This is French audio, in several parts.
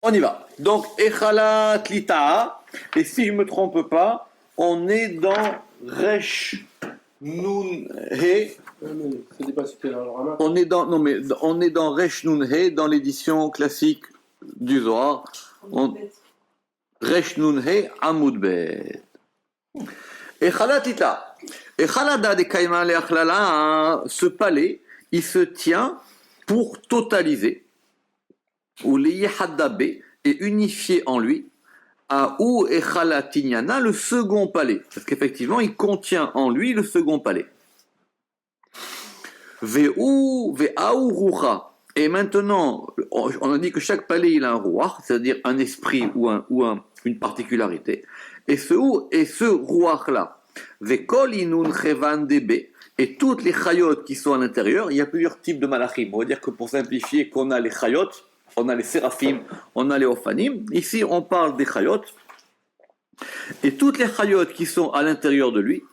On y va. Donc, Echalat Lita'a, et si je ne me trompe pas, on est dans Resh Nun He. On est dans, non mais on est dans Resh Nun He, dans l'édition classique du Zohar. Resh Nun He Amud Bet. Echalat Lita'a. Echalada de Kaïma le Achlala, ce palais, il se tient pour totaliser, ou l'Iyahadabe, et unifier en lui, à ou Echalatinyana, le second palais. Parce qu'effectivement, il contient en lui le second palais. Ve'u Rucha. Et maintenant, on a dit que chaque palais, il a un Ruach, c'est-à-dire un esprit ou une particularité. Et ce Ruach-là, Ve'kol inun chevan debe. Et toutes les chayot qui sont à l'intérieur, il y a plusieurs types de malachim. On va dire que pour simplifier, qu'on a les chayot, on a les séraphim, on a les ophanim. Ici, on parle des chayot. Et toutes les chayot qui sont à l'intérieur de lui,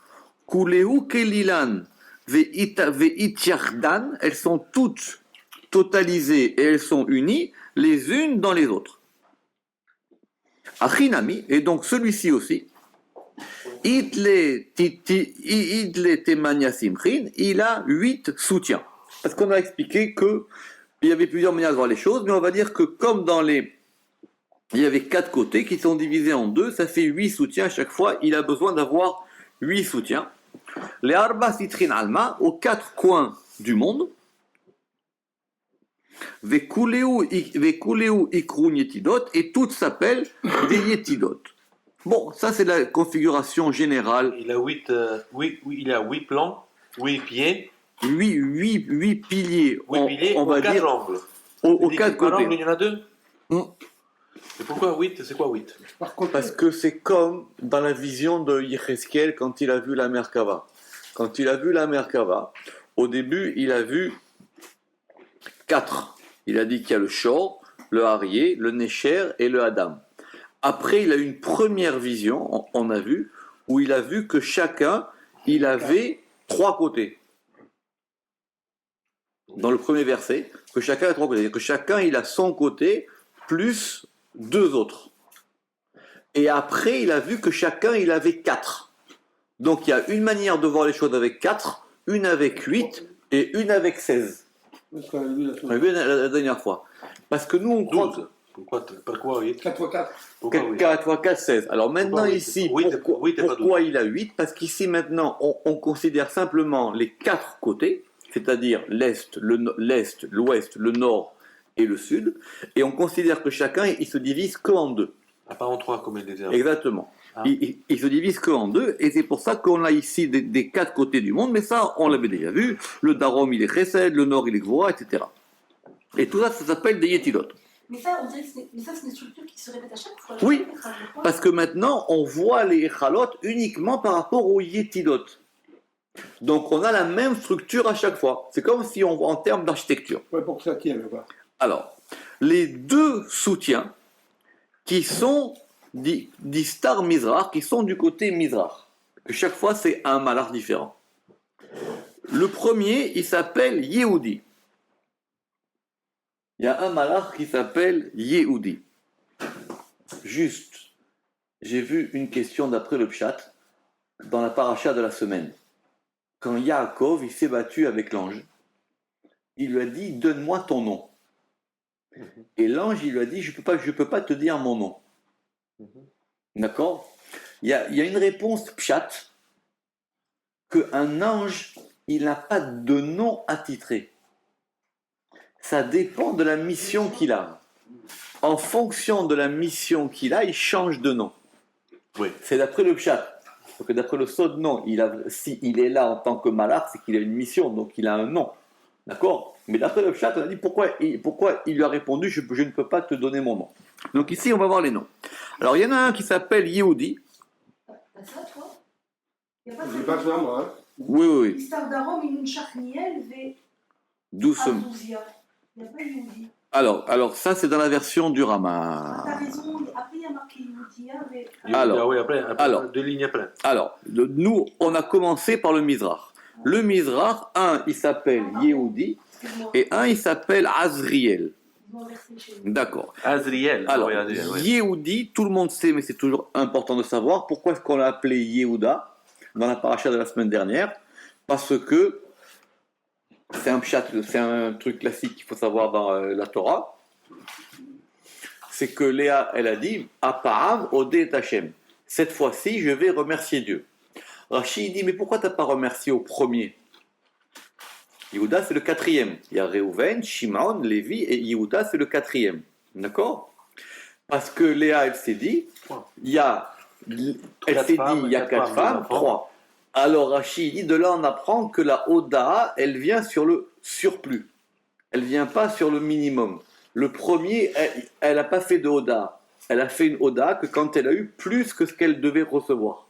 kulehu kelilan ve'ityachdan, elles sont toutes totalisées et elles sont unies les unes dans les autres. Achinami, et donc celui-ci aussi, Idle Temania Simchin, il a 8 soutiens. Parce qu'on a expliqué qu'il y avait plusieurs manières de voir les choses, mais on va dire que comme il y avait 4 côtés qui sont divisés en 2, ça fait 8 soutiens à chaque fois, il a besoin d'avoir 8 soutiens. Les Arba Sitrin Alma, aux 4 coins du monde. Vekuleu Ikrun Yetidot, et toutes s'appellent des Yetidot. Bon, ça c'est la configuration générale. Il a 8 plans, 8 pieds. 8 piliers, on va dire, angles. aux 4 côtés. Angles, il y en a 2. Et pourquoi 8? C'est quoi 8? Parce que c'est comme dans la vision de Yecheskel quand il a vu la Merkava. Quand il a vu la Merkava, au début, il a vu 4. Il a dit qu'il y a le Shor, le Harié, le Necher et le Adam. Après, il a eu une première vision, on a vu, où il a vu que chacun, il avait 3 côtés. Dans le premier verset, que chacun a 3 côtés. Que chacun, il a son côté, plus 2 autres. Et après, il a vu que chacun, il avait 4. Donc, il y a une manière de voir les choses avec 4, une avec 8 et une avec 16. On a vu la dernière fois. Parce que nous, on croit... Pourquoi 8? 4 x 4. 4 x 4, 16. Alors maintenant ici, pourquoi il a 8? Parce qu'ici maintenant, on considère simplement les 4 côtés, c'est-à-dire l'Est, l'Ouest, le Nord et le Sud, et on considère que chacun, il se divise qu'en 2. Pas en 3 comme il disait. Exactement. Il se divise qu'en 2, et c'est pour ça qu'on a ici des 4 côtés du monde, mais ça, on l'avait déjà vu. Le Darom, il est Chesed, le Nord, il est Gvora, etc. Et tout ça, ça s'appelle des Yetilot. Mais ça, on dirait que c'est des structures qui se répètent à chaque fois. Oui, parce que maintenant, on voit les Echalot uniquement par rapport aux Yetilot. Donc, on a la même structure à chaque fois. C'est comme si on voit en termes d'architecture. Ouais, pour que ça tienne là-bas. Alors, les 2 soutiens qui sont d'Istar Mizrach, qui sont du côté Mizrach, que chaque fois, c'est un malach différent. Le premier, il s'appelle Yehudi. Il y a un malach qui s'appelle Yehudi. Juste, j'ai vu une question d'après le Pshat dans la paracha de la semaine. Quand Yaakov il s'est battu avec l'ange, il lui a dit « Donne-moi ton nom ». Et l'ange il lui a dit « Je peux pas te dire mon nom ». D'accord? Il y a une réponse Pshat qu'un ange il n'a pas de nom attitré. Ça dépend de la mission qu'il a. En fonction de la mission qu'il a, il change de nom. Oui. C'est d'après le Pshat. Donc d'après le Sod, non. S'il est là en tant que malach, c'est qu'il a une mission, donc il a un nom. D'accord? Mais d'après le Pshat, on a dit pourquoi il lui a répondu je ne peux pas te donner mon nom. Donc ici, on va voir les noms. Alors il y en a un qui s'appelle Yehudi. T'as ça, toi? Il n'y a pas J'ai pas ça, moi. Hein. Oui. Histoire d'Arom, une Chachniel, Doucement. Il n'y a pas Yehudi. Alors ça, c'est dans la version du Rama. T'as raison, après il y a marqué Yehudi, mais... Alors, oui, après, 2 lignes après. Alors, nous, on a commencé par le Mizrach. Le Mizrach, un, il s'appelle Yehudi, et un, il s'appelle Azriel. mot inversé chez nous. D'accord. Azriel. Alors, oui, Azriel, oui. Yehudi, tout le monde sait, mais c'est toujours important de savoir pourquoi est-ce qu'on l'a appelé Yehuda dans la paracha de la semaine dernière. Parce que c'est un pshat, c'est un truc classique qu'il faut savoir dans la Torah. C'est que Léa, elle a dit Apa'av Odé Tachem. Cette fois-ci, je vais remercier Dieu. Rachid dit mais pourquoi tu n'as pas remercié au premier? Yehuda, c'est le quatrième. Il y a Réhouven, Shimon, Lévi et Yehuda, c'est le quatrième. D'accord? Parce que Léa, elle s'est dit, il y a, elle s'est dit, il y a quatre femmes, trois. Alors Rachid dit, de là on apprend que la Oda, elle vient sur le surplus. Elle ne vient pas sur le minimum. Le premier, elle n'a pas fait de Oda. Elle a fait une Oda que quand elle a eu plus que ce qu'elle devait recevoir.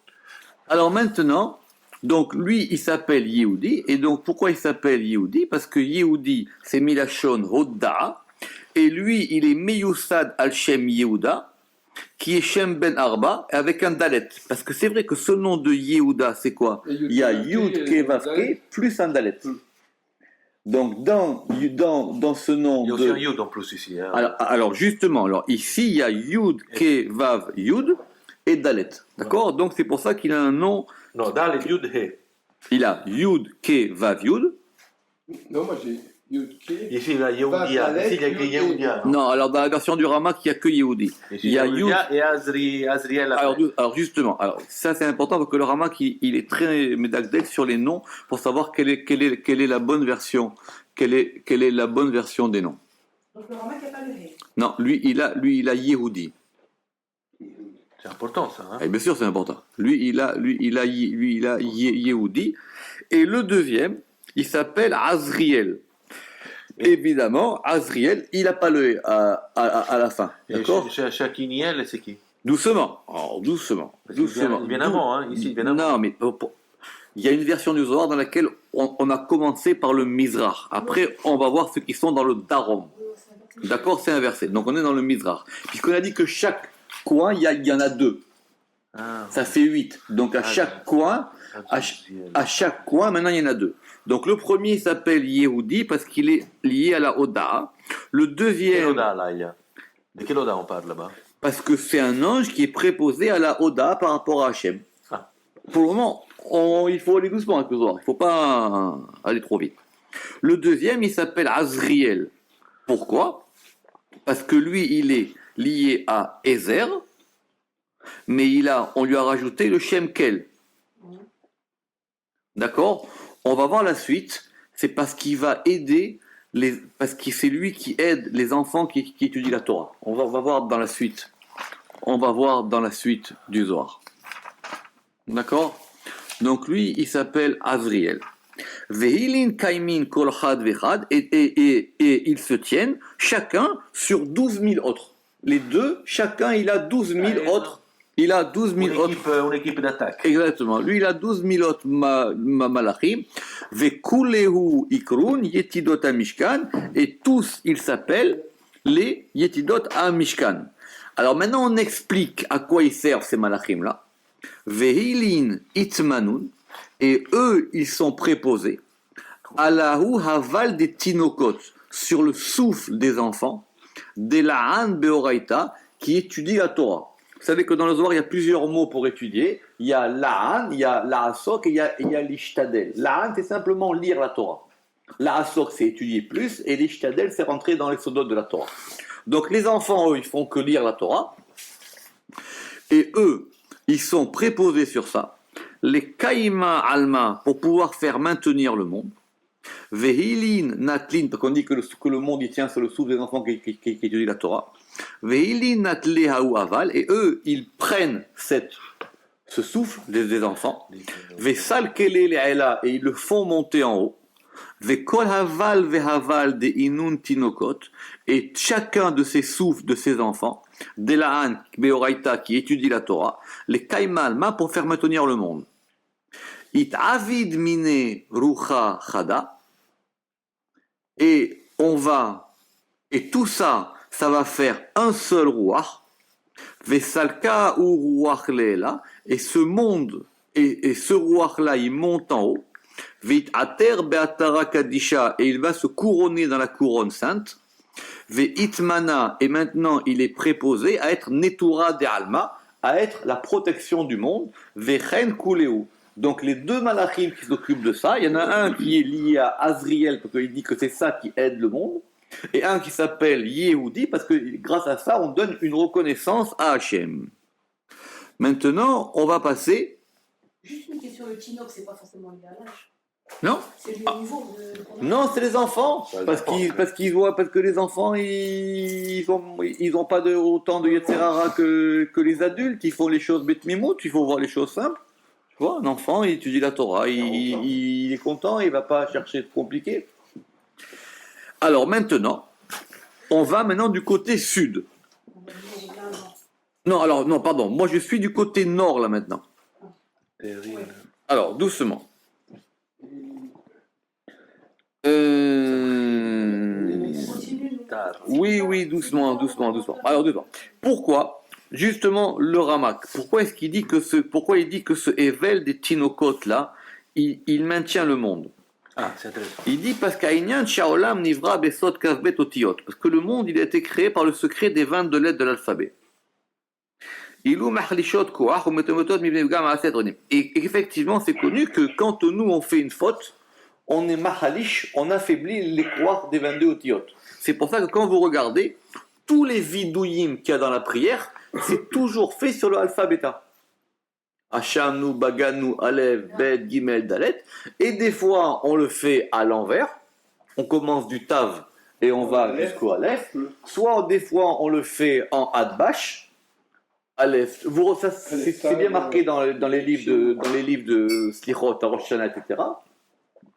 Alors maintenant, donc lui, il s'appelle Yehudi. Et donc pourquoi il s'appelle Yehudi? Parce que Yehudi, c'est Milachon Hoda. Et lui, il est Meyusad al-Shem Yehuda, qui est Shem ben Arba, avec un Dalet. Parce que c'est vrai que ce nom de Yehuda, c'est quoi? Il y a Yud Kevavke plus un Dalet. Donc dans ce nom Il y a aussi un Yud en plus ici. Hein. Alors justement, ici, il y a Yud Kevav Yud et Dalet. D'accord? Donc c'est pour ça qu'il a un nom. Non, Dalet Yud He. Il a Yud Kevav Yud. Non, moi j'ai Yud K. Ici, il y a Yehudia. Ici, il y a que Yehudia. Non, alors dans la version du Ramak, il n'y a que Yehudi. Il y a Yehudia et Azriel. Alors justement, ça c'est important parce que le Ramak il est très médacdèque sur les noms pour savoir quelle est la bonne version, quelle est la bonne version des noms. Donc le Ramak n'a pas le hé. Non, lui il a Yehudi. C'est important ça. Hein. Et bien sûr c'est important. Lui il a Yehudi. Et le deuxième, il s'appelle Azriel. Évidemment, Azriel, il n'a pas le hé à la fin. D'accord? Shakiniel, c'est qui? Doucement. Alors, doucement. Bien avant, hein, ici, bien avant. Non, mais il y a une version du Zohar dans laquelle on a commencé par le Mizrach. Après, on va voir ceux qui sont dans le Darom. D'accord? C'est inversé. Donc, on est dans le Mizrach. Puisqu'on a dit que chaque coin, il y en a deux. Ah, Ça fait 8. Donc, à chaque coin, maintenant, il y en a deux. Donc, le premier s'appelle Yehudi parce qu'il est lié à la Oda. Le deuxième... Quel Oda, là, il y a? De quel Oda on parle là-bas? Parce que c'est un ange qui est préposé à la Oda par rapport à Hachem. Ah. Pour le moment, il faut aller doucement avec le Zohar. Il ne faut pas aller trop vite. Le deuxième, il s'appelle Azriel. Pourquoi? Parce que lui, il est lié à Ezer, mais on lui a rajouté le Shem Kel. D'accord? On va voir la suite. C'est parce qu'il va aider, parce que c'est lui qui aide les enfants qui étudient la Torah. On va voir dans la suite. On va voir dans la suite du Zohar. D'accord? Donc lui, il s'appelle Azriel. Vehilin kaimin kol chad vechad, et ils se tiennent chacun sur 12 000 autres. Les deux, chacun il a 12 000 autres. Il a 12 000 autres. Une équipe d'attaque. Exactement. Lui, il a 12 000 autres malachim. Vekulehu ikrun yetidot mishkan, et tous ils s'appellent les yetidot mishkan. Alors maintenant, on explique à quoi ils servent ces malachim là. Vehilin itmanun, et eux, ils sont préposés. Alahu haval des tinokot, sur le souffle des enfants. Delaan beoraita, qui étudie la Torah. Vous savez que dans le Zohar, il y a plusieurs mots pour étudier. Il y a la'an, il y a la'asok et il y a l'ishtadel. La'an, c'est simplement lire la Torah. La'asok, c'est étudier plus, et l'ishtadel, c'est rentrer dans les sodotes de la Torah. Donc les enfants, eux, ils font que lire la Torah. Et eux, ils sont préposés sur ça. Les kaima alma, pour pouvoir faire maintenir le monde. Vehilin natlin, parce qu'on dit que le monde, il tient sur le souffle des enfants qui étudient la Torah. Vehilin natle haou aval, et eux, ils prennent ce souffle des enfants. Vesal kele le'ela, et ils le font monter en haut. Vekol haval vehaval de inun tinokot, et chacun de ces souffles de ces enfants, Delaan beoraita, qui étudie la Torah, les kaimalma, pour faire maintenir le monde. It avid mine rucha chada, et tout ça, ça va faire un seul ruach, vesalka ou ruach leela, et ce monde, et ce ruach là, il monte en haut, vit ater beatara kadisha, et il va se couronner dans la couronne sainte, Ve'itmana, et maintenant il est préposé à être Netura de Alma, à être la protection du monde, Vechen Kuleu. Donc les deux malachim qui s'occupent de ça, il y en a un qui est lié à Azriel, parce qu'il dit que c'est ça qui aide le monde, et un qui s'appelle Yehudi, parce que grâce à ça, on donne une reconnaissance à Hachem. Maintenant, on va passer... Juste une question, le Tinoc, c'est pas forcément lié à l'âge. Non, C'est lié au niveau de... non, c'est les enfants, C'est les parce enfants, qu'ils voient, parce que les enfants, ils ont pas autant de Yetzerara que les adultes, ils font les choses bêtement, il faut voir les choses simples. Tu vois, un enfant, il étudie la Torah, il est content, il va pas chercher de compliqué. Alors maintenant, on va maintenant du côté sud. Non, pardon, moi je suis du côté nord là maintenant. Terrible. Alors, doucement. Oui, doucement. Alors, doucement. Pourquoi, justement, le Ramak, pourquoi il dit que ce Evel des Tinokot là, il maintient le monde? Ah, c'est intéressant. Il dit parce qu'Aïnyan Shaolam Nivra Besot Kavbet Otiot, parce que le monde il a été créé par le secret des 22 lettres de l'alphabet. Et effectivement, c'est connu que quand nous on fait une faute, on est mahalish, on affaiblit les croix des 22 otiyot. C'est pour ça que quand vous regardez, tous les vidouïm qu'il y a dans la prière, c'est toujours fait sur le alpha bêta. Hacham, Baganu, Alev, Bet, Gimel, Dalet. Et des fois, on le fait à l'envers. On commence du Tav et on va jusqu'au Aleph. Soit des fois, on le fait en Adbash. Aleph. C'est bien marqué dans les livres de Slichot, Rosh Hashanah, etc.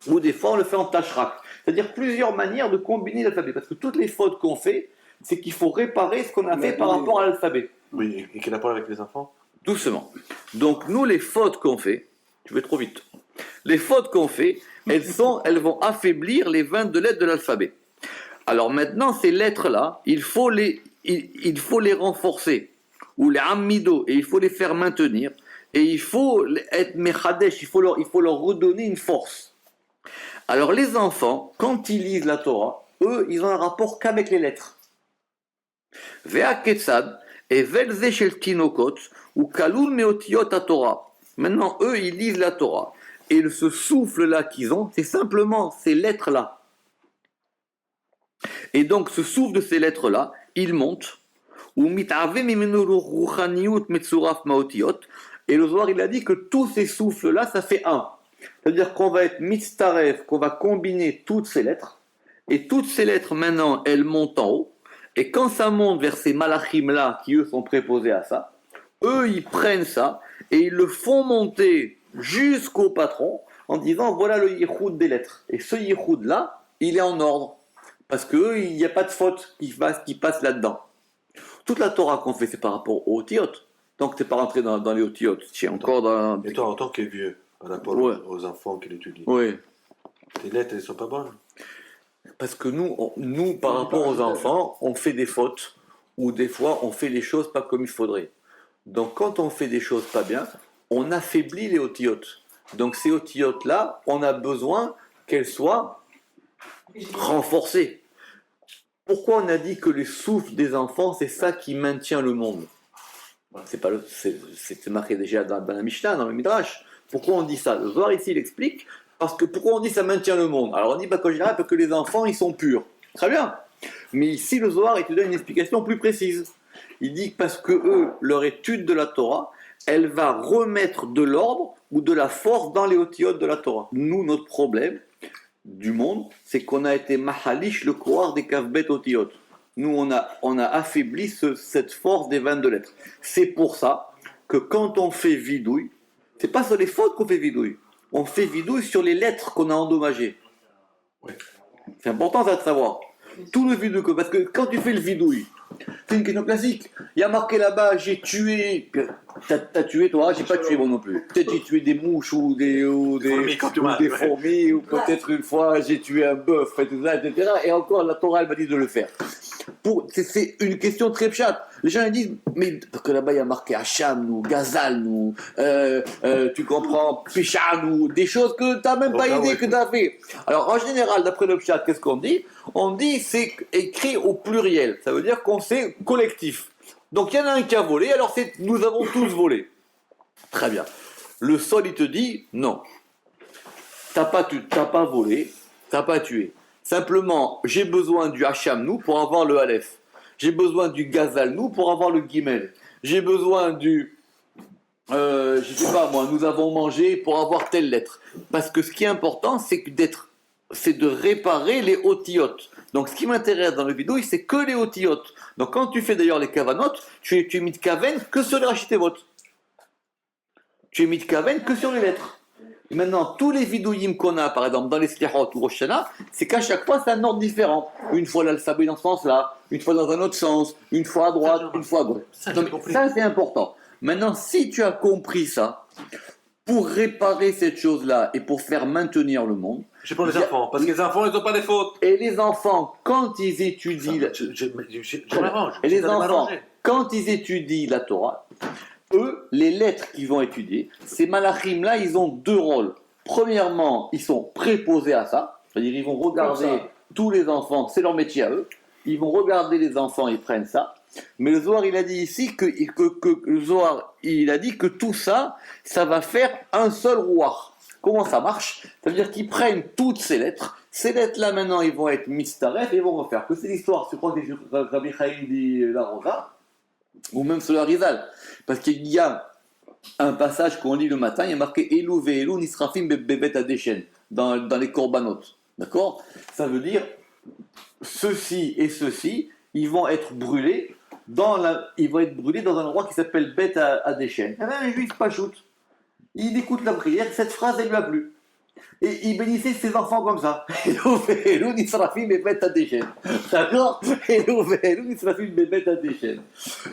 Ou des fois, on le fait en Tashrak. C'est-à-dire plusieurs manières de combiner l'alphabet. Parce que toutes les fautes qu'on fait, c'est qu'il faut réparer ce qu'on a fait par rapport à l'alphabet. Oui, et quel rapport avec les enfants? Doucement. Donc nous, les fautes qu'on fait, tu vais trop vite. Les fautes qu'on fait, elles vont affaiblir les 22 lettres de l'alphabet. Alors maintenant, ces lettres-là, il faut les renforcer, ou les amido, et il faut les faire maintenir, et il faut être mechadesh, il faut leur redonner une force. Alors les enfants, quand ils lisent la Torah, eux, ils ont un rapport qu'avec les lettres. Vea ketzad, et velze shel tinokot, ou kalul meotiot à Torah. Maintenant, eux, ils lisent la Torah. Et ce souffle-là qu'ils ont, c'est simplement ces lettres-là. Et donc, ce souffle de ces lettres-là, il monte. Et le Zohar, il a dit que tous ces souffles-là, ça fait un. C'est-à-dire qu'on va être mitztaref, qu'on va combiner toutes ces lettres. Et toutes ces lettres, maintenant, elles montent en haut. Et quand ça monte vers ces malachim-là, qui eux sont préposés à ça, eux, ils prennent ça et ils le font monter jusqu'au patron en disant voilà le yichoud des lettres. Et ce yichoud-là, il est en ordre. Parce qu'il n'y a pas de faute qui passe là-dedans. Toute la Torah qu'on fait, c'est par rapport aux otiyot. Donc, tu n'es pas rentré dans les otiyot. Tu es encore dans... Et toi, en tant que vieux, par rapport Ouais. aux enfants qui l'étudient, Oui. tes lettres, elles ne sont pas bonnes? Parce que nous, par rapport aux enfants, on fait des fautes. Ou des fois, on fait les choses pas comme il faudrait. Donc, quand on fait des choses pas bien, on affaiblit les otiyot. Donc, ces otiyot-là, on a besoin qu'elles soient renforcées. Pourquoi on a dit que le souffle des enfants, c'est ça qui maintient le monde? C'est marqué déjà dans la Mishnah, dans le Midrash. Pourquoi on dit ça? Le Zohar ici, il explique. Parce que pourquoi on dit ça maintient le monde? Alors, on dit qu'en général, parce que les enfants, ils sont purs. Très bien. Mais ici, le Zohar, il te donne une explication plus précise. Il dit que parce que eux, leur étude de la Torah, elle va remettre de l'ordre ou de la force dans les otiyot de la Torah. Nous, notre problème du monde, c'est qu'on a été mahalish le croire des kavbet otiyot. Nous, on a affaibli cette force des 22 lettres. C'est pour ça que quand on fait vidouille, c'est pas sur les fautes qu'on fait vidouille. On fait vidouille sur les lettres qu'on a endommagées. Ouais. C'est important ça de savoir. Tout le vidouille, parce que quand tu fais le vidouille, c'est une question classique. Il y a marqué là-bas, j'ai tué. T'as tué toi? J'ai pas tué moi non plus. Peut-être j'ai tué des mouches ou des fourmis, ou peut-être une fois j'ai tué un bœuf, et tout ça, etc. Et encore la Torah elle m'a dit de le faire. C'est une question très pchate. Les gens ils disent, mais parce que là-bas il y a marqué Hacham ou Gazal ou tu comprends, Pichal ou des choses que tu n'as même pas idée que tu as fait. Alors en général, d'après le pchat, qu'est-ce qu'on dit? On dit c'est écrit au pluriel. Ça veut dire qu'on c'est collectif. Donc il y en a un qui a volé, alors c'est nous avons tous volé. Très bien. Le sol il te dit non. T'as pas volé, t'as pas tué. Simplement, j'ai besoin du Hacham nous pour avoir le Aleph. J'ai besoin du Gazal nous pour avoir le Gimel. J'ai besoin du, je sais pas moi, nous avons mangé pour avoir telle lettre. Parce que ce qui est important, c'est de réparer les otiotes. Donc ce qui m'intéresse dans le vidéo, c'est que les otiotes. Donc quand tu fais d'ailleurs les kavanotes, tu es mis de kaven que sur les rachitevot. Tu es mis de kaven que sur les lettres. Maintenant, tous les vidouïm qu'on a, par exemple, dans les Slihot ou Rosh Hashanah, c'est qu'à chaque fois, c'est un ordre différent. Une fois l'alphabet dans ce sens-là, une fois dans un autre sens, une fois à droite, une fois à gauche. Ça, c'est important. Maintenant, si tu as compris ça, pour réparer cette chose-là et pour faire maintenir le monde... C'est pour les enfants, parce que les enfants, ils n'ont pas des fautes. Et les enfants, quand ils étudient... Je m'arrange. Et les enfants, quand ils étudient la Torah... Eux, les lettres qu'ils vont étudier, ces malachim-là, ils ont deux rôles. Premièrement, ils sont préposés à ça, c'est-à-dire ils vont regarder tous les enfants, c'est leur métier à eux, ils vont regarder les enfants, ils prennent ça. Mais le Zohar, il a dit ici que le Zohar, il a dit que tout ça, ça va faire un seul rouar. Comment ça marche? Ça veut dire qu'ils prennent toutes ces lettres-là maintenant, ils vont être mistaref et ils vont refaire. Que c'est l'histoire, je crois que c'est Rabbi Chaim dit la Rosa, ou même sur la Rizal. Parce qu'il y a un passage qu'on lit le matin, il y a marqué Elou ve'elou nisrafim bebet adeshen dans les corbanotes. D'accord? Ça veut dire ceci et ceci, ils vont être brûlés dans un endroit qui s'appelle Bet adeshen. Et même un juif pachout, il écoute la prière, cette phrase elle lui a plu. Et il bénissait ses enfants comme ça. Elou nisrafim bebet adeshen. D'accord? Elou ve'elou nisrafim bebet adeshen.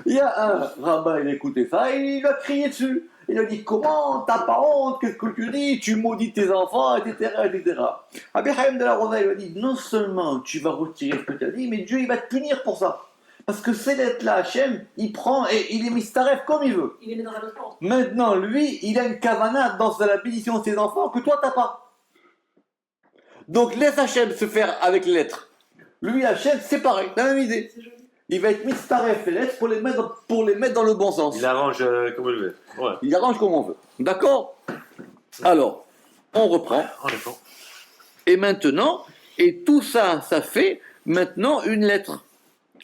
Il y a un rabbin, il a écouté ça et il a crié dessus. Il a dit, comment, t'as pas honte, qu'est-ce que tu dis, tu maudis tes enfants, etc. etc. Rabbi Chaim de la Rosa, il a dit, non seulement tu vas retirer ce que tu as dit, mais Dieu il va te punir pour ça. Parce que ces lettres-là, Hachem, il prend et il les mistaref comme il veut. Il les met dans un autre ordre. Maintenant, lui, il a une kavana dans la bénédiction de ses enfants que toi, t'as pas. Donc laisse Hachem se faire avec les lettres. Lui, Hachem, c'est pareil, la même idée. C'est joli. Il va être mistaref les lettres pour les mettre dans le bon sens. Il arrange comme il veut. Ouais. Il arrange comme on veut. D'accord? Alors, on reprend. Oh, d'accord. Et maintenant, et tout ça, ça fait maintenant une lettre.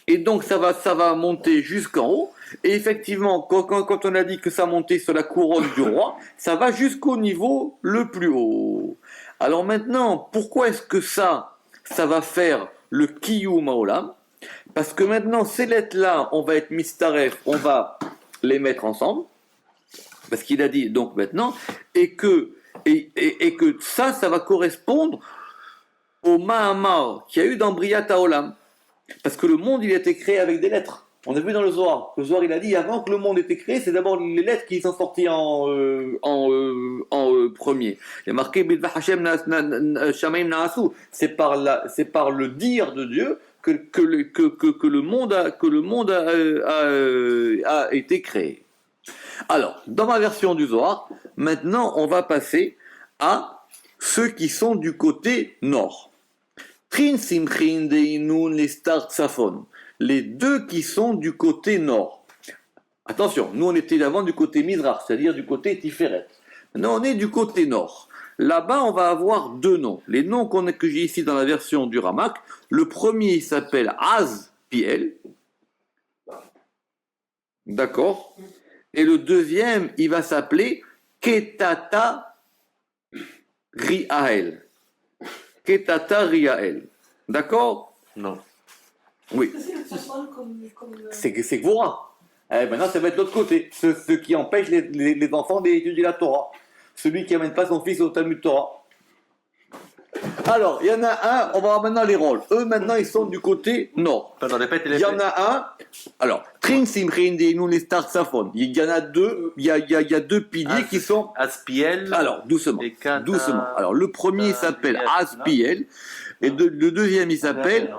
Et donc ça va monter jusqu'en haut. Et effectivement, quand on a dit que ça montait sur la couronne du roi, ça va jusqu'au niveau le plus haut. Alors maintenant, pourquoi est-ce que ça va faire le Kiyum Haolam? Parce que maintenant, ces lettres-là, on va être mistaref, on va les mettre ensemble. Parce qu'il a dit donc maintenant, et que ça va correspondre au Mahamar qu'il y a eu dans Briat Haolam. Parce que le monde, il a été créé avec des lettres. On a vu dans le Zohar. Le Zohar, il a dit, avant que le monde ait été créé, c'est d'abord les lettres qui sont sorties en premier. Il y a marqué, c'est par le dire de Dieu que le monde a été créé. Alors, dans ma version du Zohar, maintenant, on va passer à ceux qui sont du côté nord. Trin Simchin Deinun les Star Tsafon, les deux qui sont du côté nord. Attention, nous on était avant du côté Mizrach, c'est-à-dire du côté Tiferet. Maintenant on est du côté nord. Là-bas on va avoir deux noms. Les noms que j'ai ici dans la version du Ramak, le premier il s'appelle Az-Piel. D'accord? Et le deuxième il va s'appeler Ketata Riael. Ketata Riael. D'accord? Non. Oui. C'est le Tsafon comme C'est Gvora. Maintenant, ça va être l'autre côté. Ce qui empêche les enfants d'étudier la Torah. Celui qui n'amène pas son fils au Talmud Torah. Alors, il y en a un, on va voir maintenant les rôles. Eux, maintenant, ils sont du côté nord. Pardon, répète, Il y en a un. Alors, Trin Simchin Deinu les Star Safon. Il y en a deux. Il y a deux piliers qui sont. Aspiel. Alors, doucement. Et Kata- Doucement. Alors, le premier s'appelle Riael, Aspiel. Et le deuxième, il s'appelle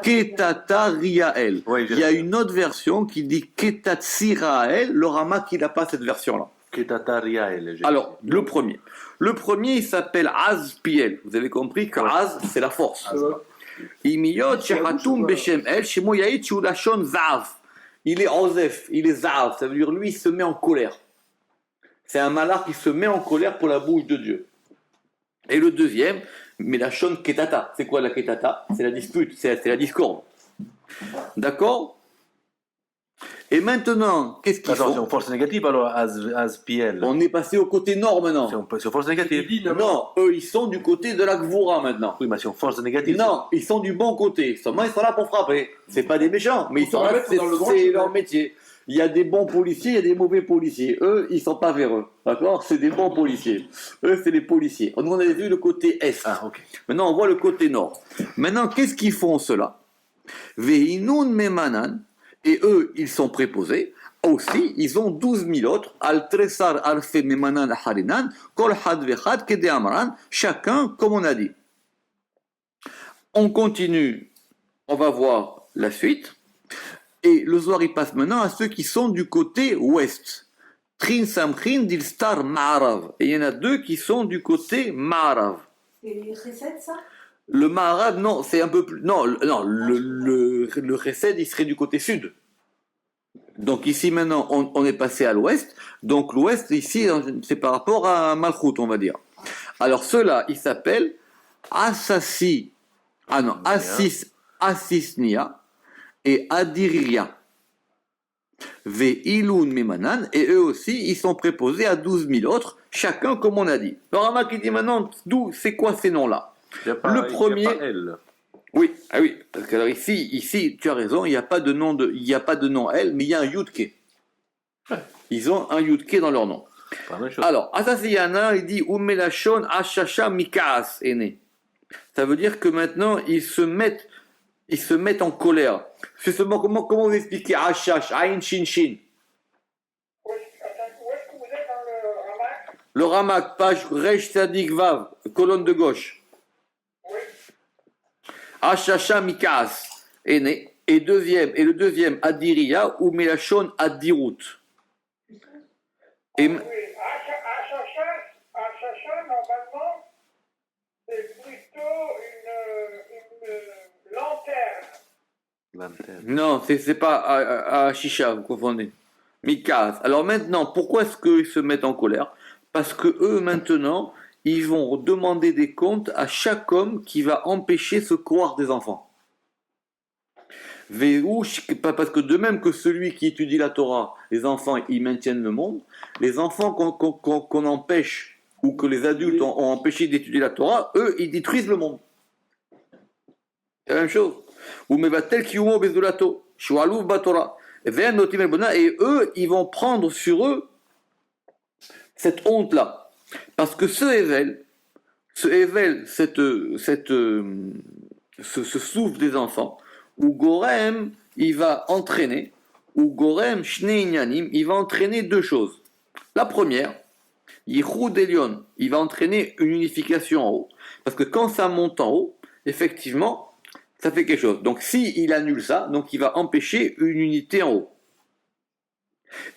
Ketata Riael. Oui, Il y a une autre version qui dit Ketatsi Rael. Le Rama qui n'a pas cette version-là. Ketatariael. Alors, le premier. Le premier, il s'appelle Azpiel. Vous avez compris que Az, c'est la force. Ça va. Imiyot Shechatum Beshem El Shemo Yaït Shulashon Zav. Il est Ozef, il est Zav. Ça veut dire lui, il se met en colère. C'est un malard qui se met en colère pour la bouche de Dieu. Et le deuxième, Melachon Ketata. C'est quoi la Ketata? C'est la dispute, c'est la discorde. D'accord? Et maintenant, qu'est-ce qu'ils Attends, c'est font? en force négative alors, Azpiel. On est passé au côté nord maintenant. C'est en force négative. Non, eux, ils sont du côté de la Gvoura maintenant. Oui, mais c'est en force négative. Non, ils sont du bon côté. Seulement, ils sont là pour frapper. C'est pas des méchants, mais ils Faut sont se là, remettre dans le droit c'est chemin. leur métier. Il y a des bons policiers, il y a des mauvais policiers. Eux, ils sont pas véreux. D'accord? C'est des bons policiers. Eux, c'est les policiers. Nous, on avait vu le côté est. Ah, ok. Maintenant, on voit le côté nord. Maintenant, qu'est-ce qu'ils font ceux-là? Vehinun memanan. Et eux, ils sont préposés. Aussi, ils ont 12 000 autres. Al tresar alfe memanan harinan. Kol had vechad kede amran. Chacun, comme on a dit. On continue. On va voir la suite. Et le Zohar, il passe maintenant à ceux qui sont du côté ouest. Trin samchin dil star ma'arav. Et il y en a deux qui sont du côté ma'arav. Et les recettes, ça? Le ma'arav, non, c'est un peu plus... Non, le Chesed, il serait du côté sud. Donc ici, maintenant, on est passé à l'ouest. Donc l'ouest, ici, c'est par rapport à Malchut, on va dire. Alors ceux-là, ils s'appellent Asasi... Ah non, Asisnia et Adiriya. Ve'ilun Memanan, et eux aussi, ils sont préposés à 12 000 autres, chacun comme on a dit. Le Rama qui dit maintenant, d'où, c'est quoi ces noms-là? Le premier- Il y a pas elle. Oui, ah oui, parce que alors ici, tu as raison, il n'y a pas de nom il n'y a pas de nom elle, mais il y a un Yudke. Ils ont un Yudke dans leur nom. Pas la même chose. Alors, Asasiyana, il dit Umelashon Ashasha Mikaas est né. Ça veut dire que maintenant, ils se mettent en colère. Justement, comment vous expliquez Ashash, Ain Shin Shin? Où est-ce que vous êtes dans le Ramak? Le Ramak, page Resh Sadik Vav, colonne de gauche. Oui. Ashasha Mikaas est né. Et le deuxième, Adiriya ou Melachon Adirut. Et Oui. Achacha, normalement, c'est plutôt une lanterne. Lanterne. non, c'est pas à Shisha, vous confondez. Mikaas. Alors maintenant, pourquoi est-ce qu'ils se mettent en colère? Parce que eux, maintenant, ils vont demander des comptes à chaque homme qui va empêcher ce croire des enfants. Parce que de même que celui qui étudie la Torah, les enfants, ils maintiennent le monde, les enfants qu'on empêche, ou que les adultes ont empêché d'étudier la Torah, eux, ils détruisent le monde. C'est la même chose. Ou mevatel kiyumo bezolato, shualuv batora. Et eux, ils vont prendre sur eux cette honte-là. Parce que ce souffle des enfants, ou Gorem, il va entraîner, ou Gorem, Shnei Inyanim, il va entraîner deux choses. La première, Yichud Elion, il va entraîner une unification en haut. Parce que quand ça monte en haut, effectivement, ça fait quelque chose. Donc s'il annule ça, donc il va empêcher une unité en haut.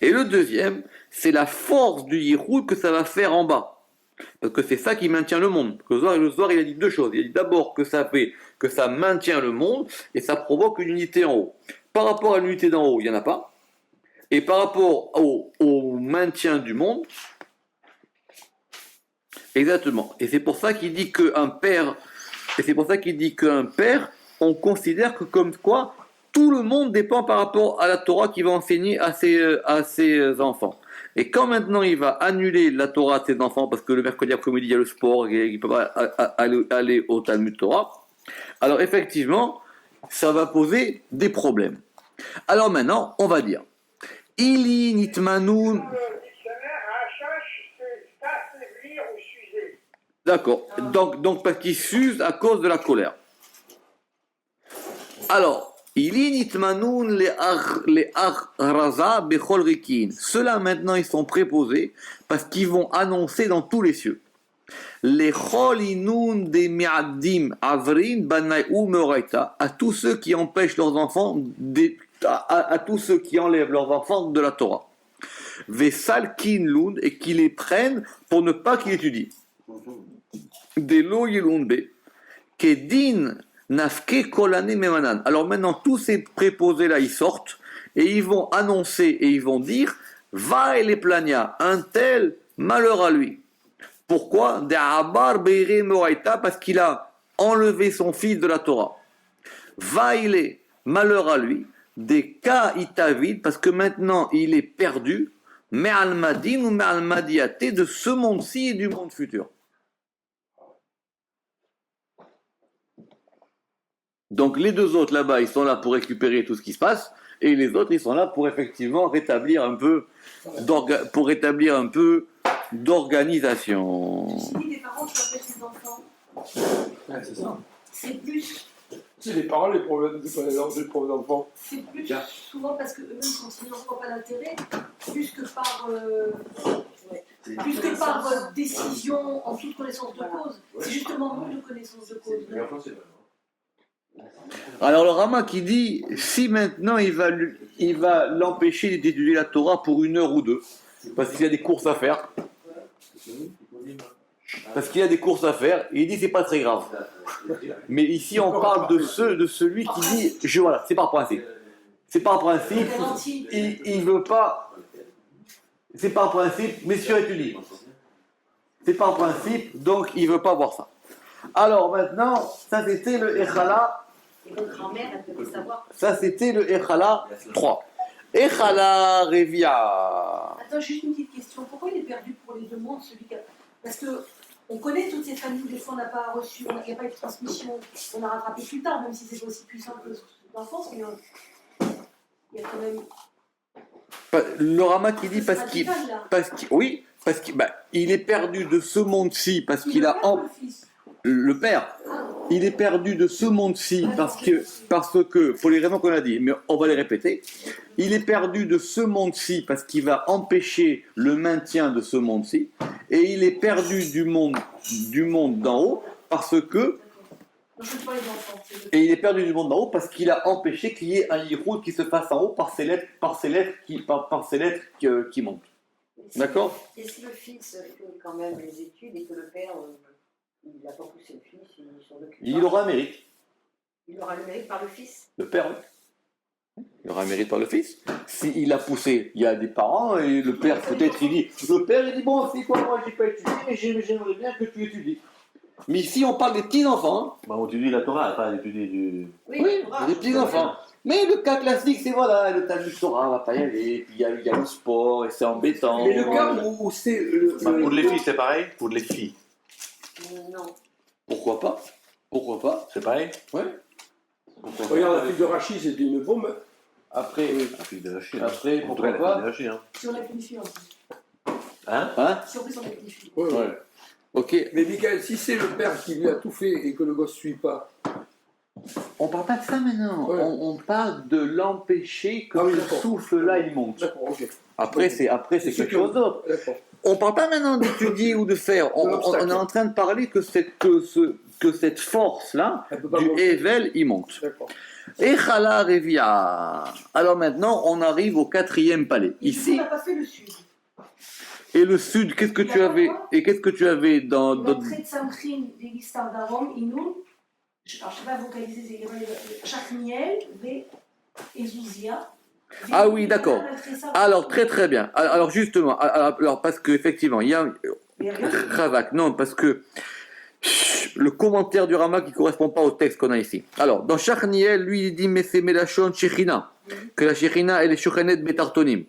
Et le deuxième, c'est la force du Yichud que ça va faire en bas. Parce que c'est ça qui maintient le monde. Le Zohar, il a dit deux choses. Il a dit d'abord que ça maintient le monde et ça provoque une unité en haut. Par rapport à l'unité d'en haut, il n'y en a pas. Et par rapport au maintien du monde, exactement. Et c'est pour ça qu'il dit qu'un père, on considère que comme quoi tout le monde dépend par rapport à la Torah qu'il va enseigner à ses enfants. Et quand maintenant il va annuler la Torah à ses enfants, parce que le mercredi après-midi il y a le sport, et il ne peut pas aller au Talmud Torah, alors effectivement, ça va poser des problèmes. Alors maintenant, on va dire, Ili nitmanoun. Dans le dictionnaire, Achash, c'est s'affaiblir ou s'user. D'accord. Donc parce qu'il s'use à cause de la colère. Alors, ceux-là maintenant ils sont préposés parce qu'ils vont annoncer dans tous les cieux. Les cholinun des miadim avrin banai ou meoraita, à tous ceux qui empêchent leurs enfants, à tous ceux qui enlèvent leurs enfants de la Torah. Vesalkin lund, et qui les prennent pour ne pas qu'ils étudient. Des lo yelunbe, kedin nafke kolane memanan. Alors maintenant, tous ces préposés-là, ils sortent, et ils vont annoncer, et ils vont dire, va et les plania, un tel malheur à lui. Pourquoi? Parce qu'il a enlevé son fils de la Torah. Vaïlé, malheur à lui. Des cas itavid, parce que maintenant il est perdu. Me'almadin ou me'almadiaté de ce monde-ci et du monde futur. Donc les deux autres là-bas, ils sont là pour récupérer tout ce qui se passe. Et les autres, ils sont là pour effectivement rétablir un peu d'organisation. Si des parents qui empêchent les enfants, Ouais, c'est ça. c'est plus, C'est les parents les problèmes, c'est pas les problèmes d'enfants. c'est plus souvent parce qu'eux-mêmes, quand ils n'en voient pas d'intérêt, plus que par décision en toute connaissance de cause. C'est justement manque de connaissance de cause. Alors le Rama qui dit, si maintenant il va l'empêcher d'étudier la Torah pour 1 heure ou 2, parce qu'il y a des courses à faire, il dit c'est pas très grave. Mais ici on parle de celui qui dit, voilà, c'est par principe. C'est par principe, il veut pas, c'est par principe, mais surétudie. C'est par principe, donc il veut pas voir ça. Alors maintenant, ça c'était le Echala. Et votre grand-mère, elle devait savoir. Ça, c'était le Echala 3. Echala Revia. Attends, juste une petite question. Pourquoi il est perdu pour les deux mondes, celui qui a... Parce que on connaît toutes ces familles, des fois on n'a pas reçu, il n'y a pas eu de transmission, on a rattrapé plus tard, même si c'est pas aussi puissant que l'enfance, mais il y a quand même... Le Rama qui dit C'est radical, là. parce qu'il est perdu de ce monde-ci, parce qu'il a... Le fils. Le père, il est perdu de ce monde-ci parce que, pour les raisons qu'on a dit, mais on va les répéter, il est perdu de ce monde-ci parce qu'il va empêcher le maintien de ce monde-ci, et il est perdu du monde d'en haut parce que, et il est perdu du monde d'en haut parce qu'il a empêché qu'il y ait un yiroud qui se fasse en haut par ces lettres qui montent. D'accord? Et si le fils fait quand même les études et que le père, il n'a pas poussé le fils, il s'en occupe Il pas. aura un mérite. Il aura le mérite par le fils. Le père, oui. Il aura un mérite par le fils. S'il a poussé, il y a des parents, et le père, peut-être, il dit, bon, c'est quoi, moi, j'ai pas étudié, mais j'aimerais bien que tu étudies. Mais ici, on parle des petits-enfants. Bah, on étudie la Torah, pas étudier du... Oui, des petits-enfants. Mais le cas classique, c'est voilà, le Talmud Torah, on va pas y aller, puis il y a le sport, et c'est embêtant. Mais le cas où c'est... Bah, pour les filles, c'est pareil. Pour les filles, Non. Pourquoi pas? c'est pareil. Ouais. Regarde, la fille de Rachid, c'était une bombe. Après, La fille de la Chine. Après, On pourquoi dirait pas? la fille de la Chine, hein. Si on a qu'une fille en plus. Hein? Si on a qu'une fille. Ouais, ouais. Ouais. Ok. Mais Michael, si c'est le père qui lui a tout fait et que le gosse ne suit pas, On parle pas de ça maintenant. Ouais. On parle de l'empêcher que Ah oui, ce d'accord. souffle-là, il monte. d'accord, ok. Après, c'est quelque sûr. chose d'autre. D'accord. On parle pas maintenant d'étudier ou de faire. On est en train de parler que cette force-là, Elle peut pas du monter. Evel, il monte. D'accord. Echala Revia. Alors maintenant, on arrive au 4e palais. Et Ici, on n'a pas fait le sud. et le sud, qu'est-ce que tu avais dans... L'entrée de Samchin, des Gistar d'Arom, Inoun. Alors, je ne sais pas vocaliser, c'est Chachniel, V, Ezuzia. Ah oui, d'accord. Alors, très très bien. Alors justement, parce qu'effectivement, il y a... Ravak, non, parce que le commentaire du Rama qui ne correspond pas au texte qu'on a ici. Alors, dans Chachniel, lui, il dit, mais c'est Melachon Shechina, que la Shechina, elle est Shochenet Betartonim.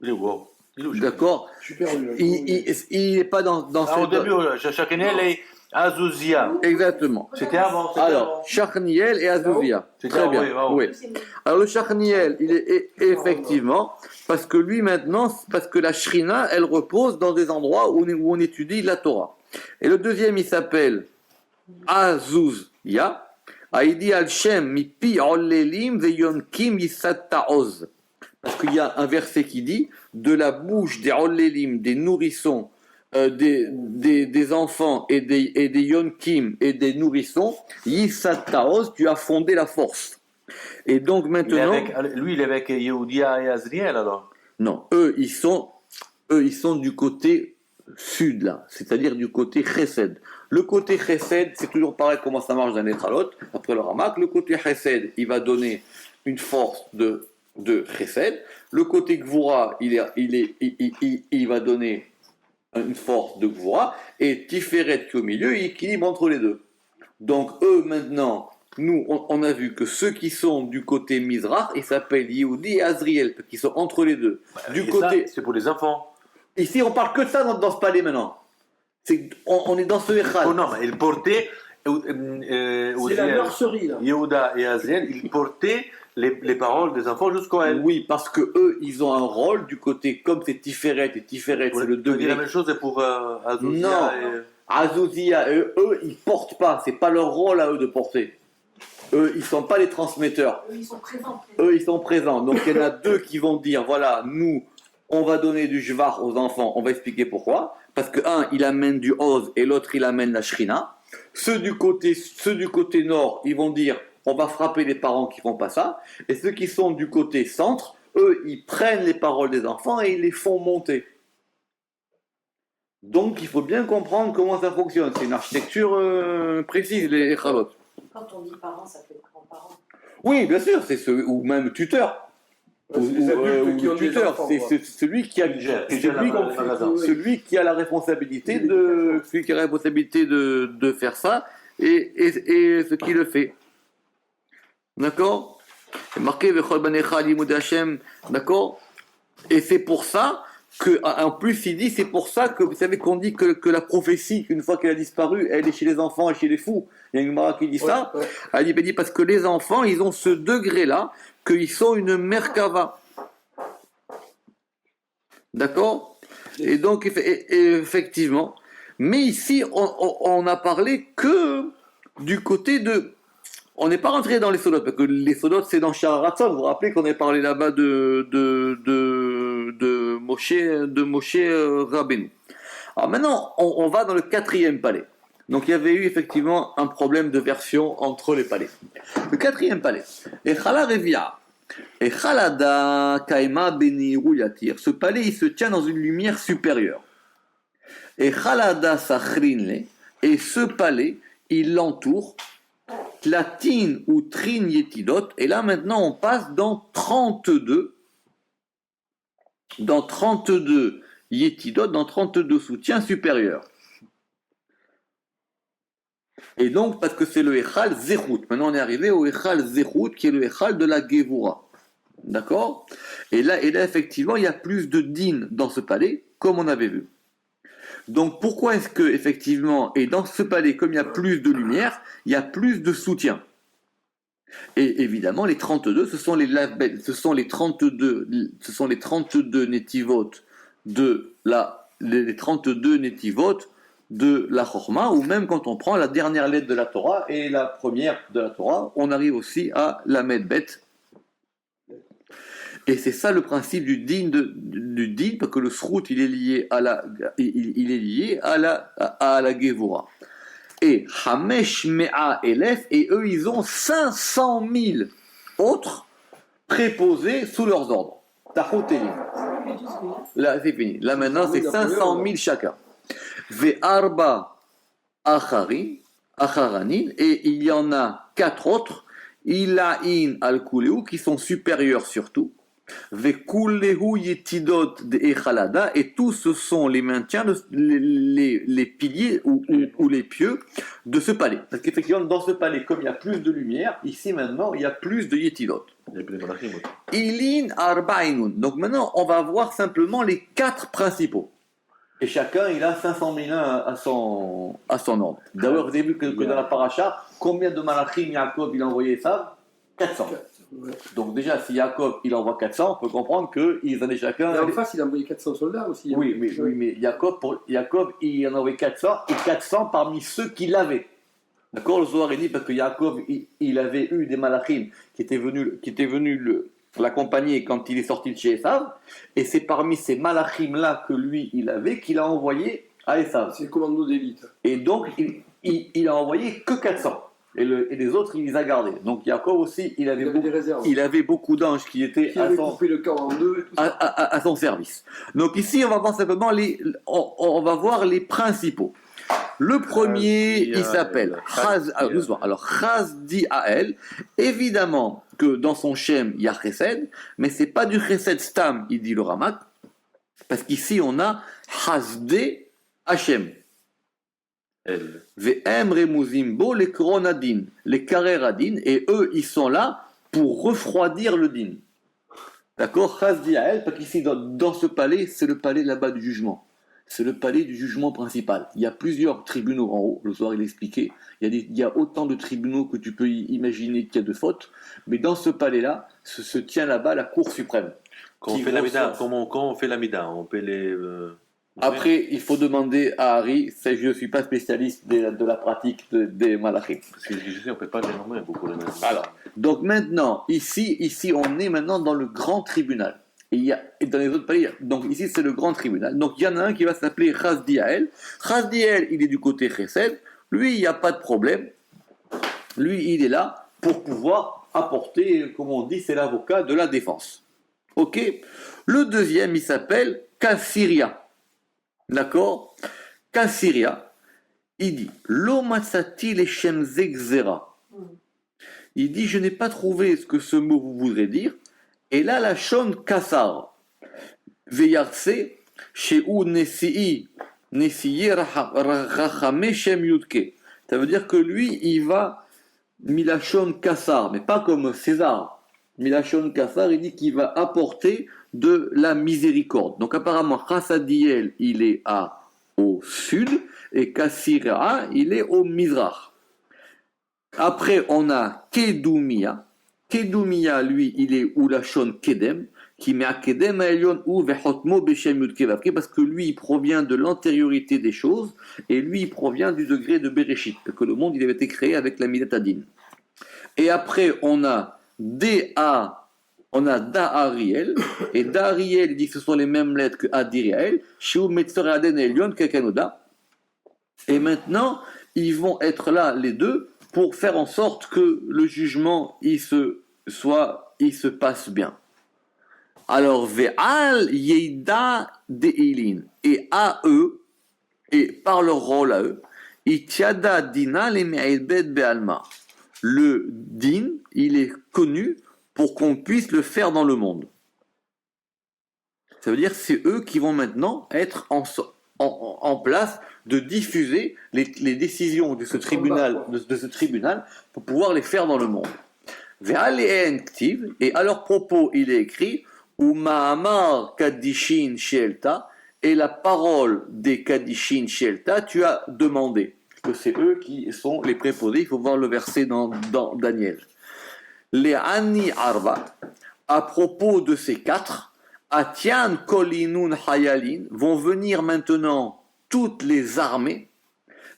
Il est où? Il est où? D'accord? Super. Il n'est pas dans Au début, chacun est Azouzia. Exactement. C'était avant. Alors, Chachniel et Azouvia. C'était Très avant, bien. oui, bravo. Oui. Alors, le Chachniel, il est effectivement, parce que lui maintenant, parce que la Shrina, elle repose dans des endroits où on étudie la Torah. Et le deuxième, il s'appelle Azouzia. Aïdi al-Shem, mipi ollelim veyonkim yisattaoz. Parce qu'il y a un verset qui dit, de la bouche des ollelim, des nourrissons, des enfants et des yonkim et des nourrissons, Yisataos, tu as fondé la force. Et donc maintenant, Lui, il est avec Yehudia et Azriel alors. non, eux ils sont du côté sud là, c'est-à-dire du côté Chesed. Le côté Chesed, c'est toujours pareil comment ça marche dans les Chalot, après le Ramak. Le côté Chesed, il va donner une force de Chesed. Le côté Gvura, il va donner une force de Gvura. Et Tiferet qui est au milieu, il équilibre entre les deux. Donc eux maintenant, nous on a vu que ceux qui sont du côté Mizrach, ils s'appellent Yehudi et Azriel, qui sont entre les deux. Du Et côté, ça, c'est pour les enfants. ici on parle que de ça dans ce palais maintenant. On est dans ce Echad. Oh non, mais il portait. C'est la nurserie, là. Yehuda et Azriel, ils portaient les paroles des enfants jusqu'au El. Oui, parce que eux, ils ont un rôle du côté, comme c'est Tiferet, et Tiferet, c'est le Tu veux dire degré. la même chose pour Azouzia Non. et... Azouzia, eux, ils portent pas, c'est pas leur rôle à eux de porter. Eux, ils sont pas les transmetteurs. Eux, ils sont présents. Eux, ils sont présents. Donc il y en a deux qui vont dire, voilà, nous, on va donner du jvar aux enfants, on va expliquer pourquoi. Parce que un, il amène du oz et l'autre, il amène la shrina. Ceux du côté nord, ils vont dire, on va frapper les parents qui font pas ça. Et ceux qui sont du côté centre, eux, ils prennent les paroles des enfants et ils les font monter. Donc il faut bien comprendre comment ça fonctionne. C'est une architecture précise, les chalot. Quand on dit parents, ça fait grands-parents. Oui, bien sûr, c'est ou même tuteur. C'est les adultes qui ont des tuteur, enfants, c'est celui qui a celui qui a la responsabilité de faire ça et ce qui le fait. D'accord? C'est marqué Vechol Banecha Limud Hashem, d'accord? Et c'est pour ça que, en plus, il dit, c'est pour ça que, vous savez qu'on dit que la prophétie, une fois qu'elle a disparu, elle est chez les enfants et chez les fous. Il y a une Gemara qui dit ça. Ouais. Elle dit parce que les enfants, ils ont ce degré-là, qu'ils sont une merkava. D'accord? Et donc, effectivement. Mais ici, on a parlé que du côté de... On n'est pas rentré dans les sodotes, parce que les sodotes, c'est dans Shaharatzon. Vous vous rappelez qu'on avait parlé là-bas de Moshe Rabbeinu. Alors maintenant, on va dans le 4e palais. Donc il y avait eu effectivement un problème de version entre les palais. Le 4e palais. Echala Revia. Echalada Kaima Beniru Yatir. Ce palais, il se tient dans une lumière supérieure. Echalada Sachrinle. Et ce palais, il l'entoure. Tlatin ou Trin Yetidot, et là maintenant on passe dans 32 Yetidot, dans 32 soutiens supérieurs. Et donc, parce que c'est le Echal Zechut, maintenant on est arrivé au Echal Zechut, qui est le Echal de la Gevura. D'accord? Et là, effectivement, il y a plus de din dans ce palais, comme on avait vu. Donc pourquoi est-ce que effectivement, et dans ce palais, comme il y a plus de lumière, il y a plus de soutien. Et évidemment, les 32, ce sont les 32 netivot les 32 netivot de la Chorma, ou même quand on prend la dernière lettre de la Torah et la première de la Torah, on arrive aussi à la Medbet. Et c'est ça le principe du din, parce que le srout, il est lié à la Gevura. Et Hamesh Mea Elef, et eux, ils ont 500 000 autres préposés sous leurs ordres. Tachotelim. Là, c'est fini. Là, maintenant, c'est 500 000 chacun. Ve'arba Acharanin, et il y en a 4 autres, Ilain al-Kuleu, qui sont supérieurs surtout. Ve'kulehu yetidot de Echalada, et tous ce sont les maintiens, les piliers ou les pieux de ce palais. Parce qu'effectivement, dans ce palais, comme il y a plus de lumière, ici maintenant, il y a plus de yetidot. Ilin arba'inun. Donc maintenant, on va voir simplement les 4 principaux. Et chacun, il a 500 000 à son ordre. D'ailleurs, vous avez vu que dans la paracha, combien de malachim Yaakov il a envoyé ça? 400. Donc déjà, si Yaakov il envoie 400, on peut comprendre qu'ils en aient chacun... Et en face, il a envoyé 400 soldats aussi. Oui, mais Yaakov, il en a envoyé 400, et 400 parmi ceux qui l'avaient. D'accord? Le Zohar est dit parce que Yaakov, il avait eu des malachim qui étaient venus l'accompagner quand il est sorti de chez Esav, et c'est parmi ces malachim-là que lui, il avait, qu'il a envoyé à Esav. C'est le commando d'élite. Et donc, il a envoyé que 400. Et les autres, il les a gardés. Donc, Yaakov aussi, il Il avait avait des réserves. beaucoup d'anges qui étaient Qui avait coupé le camp en deux et tout ça. à son service. Donc, ici, on va voir simplement on va voir les principaux. Le premier, il s'appelle Chazdi Ael. Évidemment que dans son Shem, il y a Chesed, mais c'est pas du Chesed Stam, il dit le Ramak, parce qu'ici, on a Chazde Hashem. Ve'em remuzim bo les koronadin, les kareradin, et eux, ils sont là pour refroidir le din. D'accord? Chazdi Ael, parce qu'ici, dans ce palais, c'est le palais là-bas du jugement. C'est le palais du jugement principal. Il y a plusieurs tribunaux en haut. Le soir, il expliquait. Il y a autant de tribunaux que tu peux imaginer qu'il y a de fautes. Mais dans ce palais-là, se tient là-bas la Cour suprême. Quand on Qui fait la mida, reçoit- quand on fait la mida, on paie les. Après, il faut demander à Harry. Je ne suis pas spécialiste de la pratique des malachim. Parce que je sais, on ne peut pas les nommer beaucoup les mêmes. Alors, donc maintenant, ici, on est maintenant dans le grand tribunal. Et dans les autres pays, donc ici c'est le grand tribunal. Donc il y en a un qui va s'appeler Chazdiael. Chazdiael, il est du côté Chesed. Lui, il n'y a pas de problème. Lui, il est là pour pouvoir apporter, comme on dit, c'est l'avocat de la défense. Ok. Le deuxième, il s'appelle Kassiria. D'accord. Kassiria, il dit Lo matsati leshem zegzera. Il dit je n'ai pas trouvé ce que ce mot voudrait dire. Et là, la shon kassar, veyarse, shehu nesi'i, rachame shem yudke. Ça veut dire que lui, il va milachon kassar, mais pas comme César. Milachon kassar, il dit qu'il va apporter de la miséricorde. Donc apparemment, Chassadiel, il est au sud, et Kassira, il est au mizrach. Après, on a Kedumia. Kedumia, lui, il est Oulachon Kedem, qui met à Kedem à Elion ou Vechotmo Beshem Yudkevavke, parce que lui, il provient de l'antériorité des choses, et lui, il provient du degré de Bereshit, que le monde, il avait été créé avec la Midat Adin. Et après, on a Da'ariel, et Da'ariel, il dit que ce sont les mêmes lettres que Adiriel, Shiu Metzor Aden Elion Kekanoda. Et maintenant, ils vont être là, les deux, pour faire en sorte que le jugement il se passe bien. Alors ve'al yeida de'ilin, et à eux, et par leur rôle à eux, itiada dina le me'edbed be'alma. Le din, il est connu pour qu'on puisse le faire dans le monde. Ça veut dire que c'est eux qui vont maintenant être en place de diffuser les décisions de ce tribunal, pour pouvoir les faire dans le monde. Et à leur propos, il est écrit Uma'amar Kadishin Shelta, et la parole des Kadishin Shelta, tu as demandé. Que c'est eux qui sont les préposés, il faut voir le verset dans Daniel. Les Ani Arba, à propos de ces quatre, Atian Kolinun Hayalin, vont venir maintenant toutes les armées,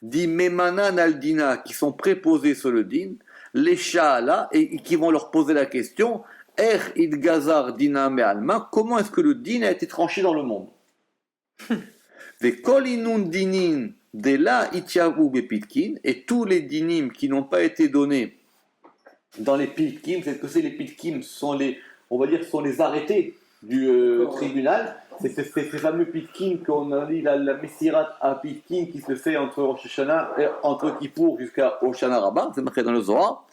dit Memanan Aldina, qui sont préposées sur le din, les Sha'ala, et qui vont leur poser la question, Id Gazar Dina Me'alma, comment est-ce que le din a été tranché dans le monde? Ve Kolinun Dinin, de la Ityavu Bepitkin, et tous les dinim qui n'ont pas été donnés dans les pitkim, c'est que les pitkim sont les arrêtés du tribunal. C'est ces fameux pitkim qu'on a dit, la Messirat à pitkim qui se fait entre Rosh Hashanah et entre Kippour jusqu'à Hoshana Rabbah, c'est marqué dans le Zohar.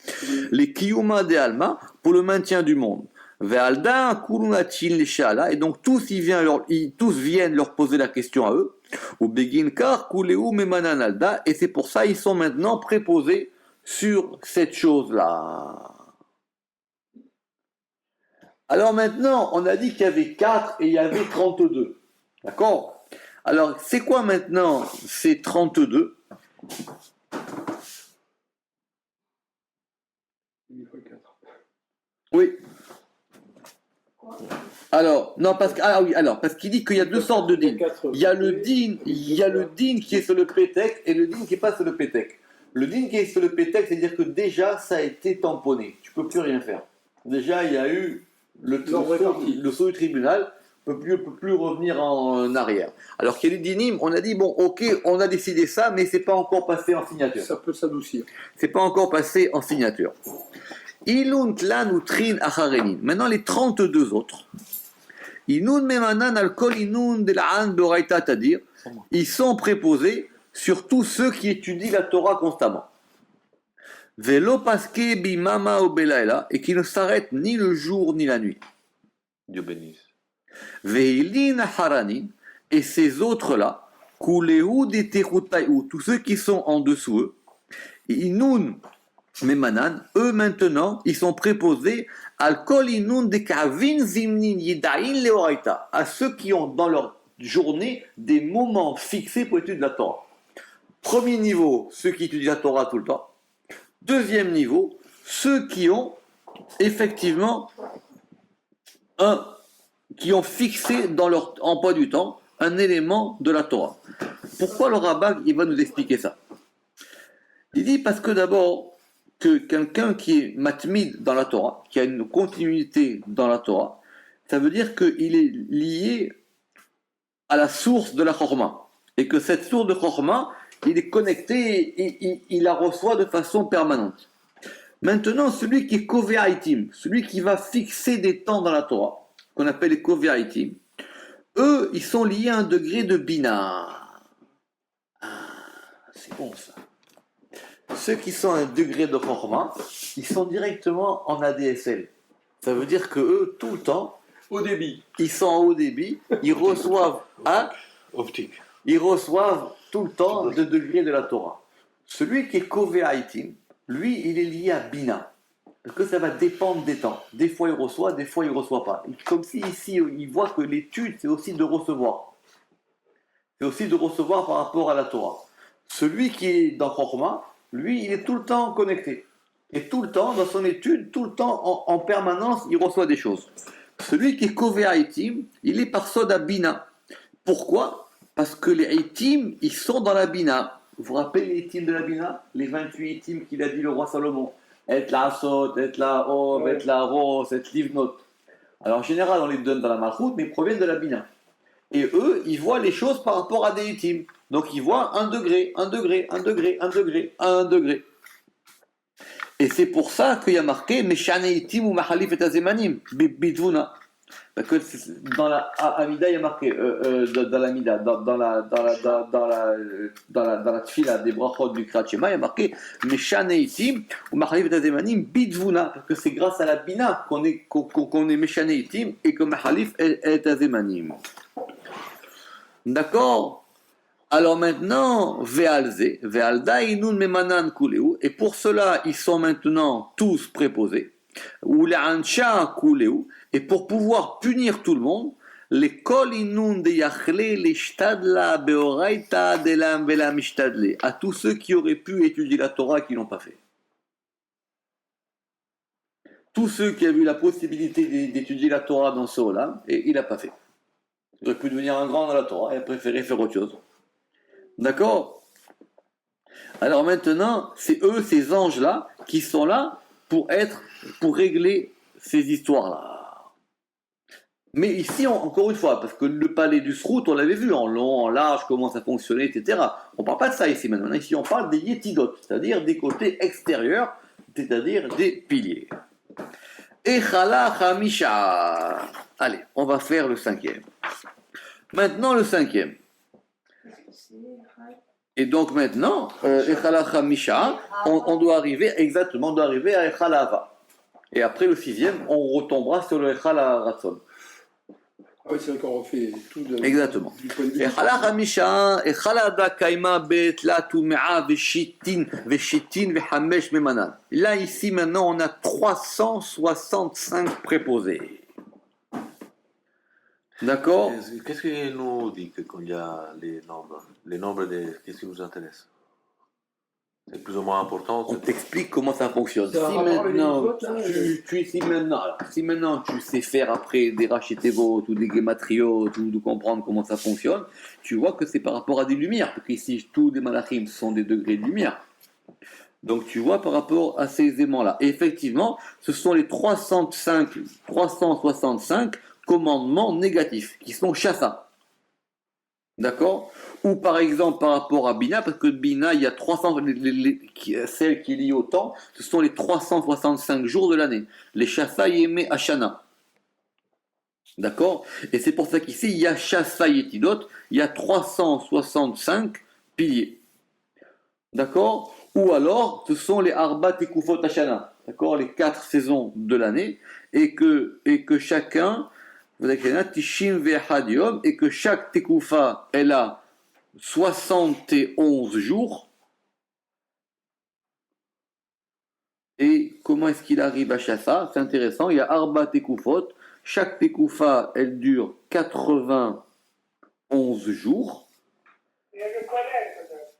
Les Kiyuma de Alma pour le maintien du monde. Ve'alda Kurunachin les Shala, et donc tous viennent leur poser la question à eux. Ou Begin Kar Kuleu Memanan Alda, et c'est pour ça ils sont maintenant préposés sur cette chose-là. Alors maintenant, on a dit qu'il y avait 4 et il y avait 32. D'accord? Alors, c'est quoi maintenant ces 32? Oui. Alors, non, parce qu'il dit qu'il y a deux sortes de din. Il y a le din qui est sur le pétek et le din qui n'est pas sur le pétek. Le din qui est sur le pétek, c'est-à-dire que déjà, ça a été tamponné. Tu ne peux plus rien faire. Déjà, il y a eu le saut du tribunal peut plus revenir en arrière. Alors qu'il y a les dinim, on a dit, bon, ok, on a décidé ça, mais c'est pas encore passé en signature. Ça peut s'adoucir. C'est pas encore passé en signature. Ilunt lan ou trin acharenin. Maintenant, les 32 autres. Inun memanan al kol inun de la an beoraita, c'est-à-dire, ils sont préposés sur tous ceux qui étudient la Torah constamment. Velo paske bimama ou belaela, et qui ne s'arrêtent ni le jour ni la nuit. Dieu bénisse. Veilin haranin, et ces autres-là, kulehu de terutaihu, tous ceux qui sont en dessous eux, inun memanan, eux maintenant, ils sont préposés al kol inun de kavin zimnin yidain leoraita, à ceux qui ont dans leur journée des moments fixés pour étudier la Torah. Premier niveau, ceux qui étudient la Torah tout le temps. Deuxième niveau, ceux qui ont effectivement qui ont fixé dans leur emploi du temps un élément de la Torah. Pourquoi le rabbin il va nous expliquer ça? Il dit parce que d'abord, que quelqu'un qui est matmid dans la Torah, qui a une continuité dans la Torah, ça veut dire qu'il est lié à la source de la Chorma. Et que cette source de Chorma, il est connecté et il la reçoit de façon permanente. Maintenant, celui qui est Kovéaïtim, celui qui va fixer des temps dans la Torah, qu'on appelle les Kovéaïtim, eux, ils sont liés à un degré de Bina. Ah, c'est bon ça. Ceux qui sont à un degré de Chorma, ils sont directement en ADSL. Ça veut dire que eux, tout le temps, Au débit. ils sont en haut débit, ils reçoivent Optique. ils reçoivent tout le temps le degré de la Torah. Celui qui est Kovéaïtim, lui, il est lié à Bina. Parce que ça va dépendre des temps. Des fois, il reçoit, des fois, il ne reçoit pas. Comme si ici, il voit que l'étude, c'est aussi de recevoir. C'est aussi de recevoir par rapport à la Torah. Celui qui est dans Chorma, lui, il est tout le temps connecté. Et tout le temps, dans son étude, tout le temps, en permanence, il reçoit des choses. Celui qui est Kovéaïtim, il est par Soda Bina. Pourquoi? Parce que les Haïtim, ils sont dans la Bina. Vous vous rappelez les Haïtim de la Bina? Les 28 Haïtim qu'il a dit le roi Salomon. Et la Asot, et la Ob, et la Ros, et Livnot. Alors en général, on les donne dans la Malchout, mais ils proviennent de la Bina. Et eux, ils voient les choses par rapport à des Haïtim. Donc ils voient 1 degré, 1 degré, 1 degré, 1 degré, 1 degré. Et c'est pour ça qu'il y a marqué Meshane Haïtim ou Mahalif et Azemanim, Bidvuna. Parce que dans la Amida, il y a marqué dans l'Amida, dans la tfila des brachot du Kriyat Shema, il y a marqué Meshane Itim ou Mahalif et Azemanim Bidvuna, parce que c'est grâce à la Bina qu'on est Meshane Itim et que Mahalif et Azemanim. D'accord? Alors maintenant, Ve'alze, Ve'alda inun memanan kuleu, et pour cela, ils sont maintenant tous préposés. Ou l'ancha kuleu, et pour pouvoir punir tout le monde, les kol inun de yachle, les shtadla beoraita delam vela mishtadle, à tous ceux qui auraient pu étudier la Torah et qui n'ont pas fait. Tous ceux qui avaient eu la possibilité d'étudier la Torah dans ce olam, et il n'a pas fait. Il aurait pu devenir un grand dans la Torah et a préféré faire autre chose. D'accord? Alors maintenant, c'est eux, ces anges-là, qui sont là pour régler ces histoires-là. Mais ici, encore une fois, parce que le palais du Srout, on l'avait vu en long, en large, comment ça fonctionnait, etc. On ne parle pas de ça ici maintenant. Ici, on parle des yétidot, c'est-à-dire des côtés extérieurs, c'est-à-dire des piliers. Echala Hamisha. Allez, on va faire le 5e. Maintenant, le 5e. Et donc maintenant, Echala Hamisha, on doit arriver exactement, on doit arriver à Echala Hava. Et après le 6e, on retombera sur le Echala Ratson. Ah oui, c'est vrai qu'on refait tout de, Exactement. du point de vue. Echala Hamisha, Echala Da Kaima Bet La Tumea Veshitin Vehamesh Memanan. Là, ici, maintenant, on a 365 préposés. D'accord? Qu'est-ce que nous dit quand il y a les nombres? Les nombres, qu'est-ce qui vous intéresse? C'est plus ou moins important. On t'explique comment ça fonctionne. Ça Si a rapport avec les maintenant, votes, hein, si maintenant tu sais faire après des rachetevot ou des gematriot ou de comprendre comment ça fonctionne, tu vois que c'est par rapport à des lumières. Parce qu'ici, tous les malachim sont des degrés de lumière. Donc tu vois par rapport à ces aimants-là. Et effectivement, ce sont les 365 commandements négatifs, qui sont chassa. D'accord? Ou par exemple par rapport à Bina, parce que Bina, il y a 300, celle qui est liée au temps, ce sont les 365 jours de l'année. Les chassa yémé ashana. D'accord? Et c'est pour ça qu'ici, il y a chassa yetidot, il y a 365 piliers. D'accord? Ou alors, ce sont les Arba Tekufot Ashana, d'accord? Les 4 saisons de l'année, et que chacun, vous avez Tishim Ve'echad Yom, et que chaque Tekufa, elle a 71 jours. Et comment est-ce qu'il arrive à Chassa? C'est intéressant, il y a Arba Tekufot, chaque Tekufa, elle dure 91 jours. Il y a le collège, peut-être.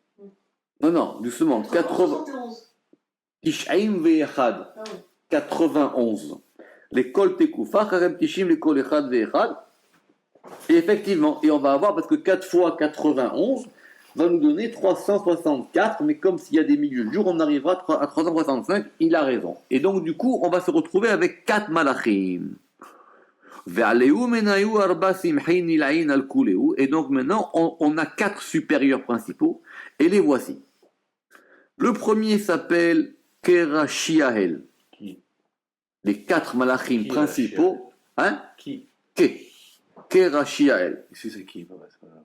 Non, doucement, 80. 71. Tish'aim ve'echad, Ah oui. 91. Les kol tekufa, karem tishim, les kol echad ve'echad. Et effectivement, et on va avoir, parce que 4 fois 91 va nous donner 364, mais comme s'il y a des milieux de jour, on arrivera à 365, il a raison. Et donc, du coup, on va se retrouver avec 4 malachim. Et donc maintenant, on a 4 supérieurs principaux, et les voici. Le premier s'appelle Kerashiahel. Qui? Les 4 malachim principaux. Hein? Qui? Kerashiahel. Ici, c'est qui? Ouais, c'est pas grave.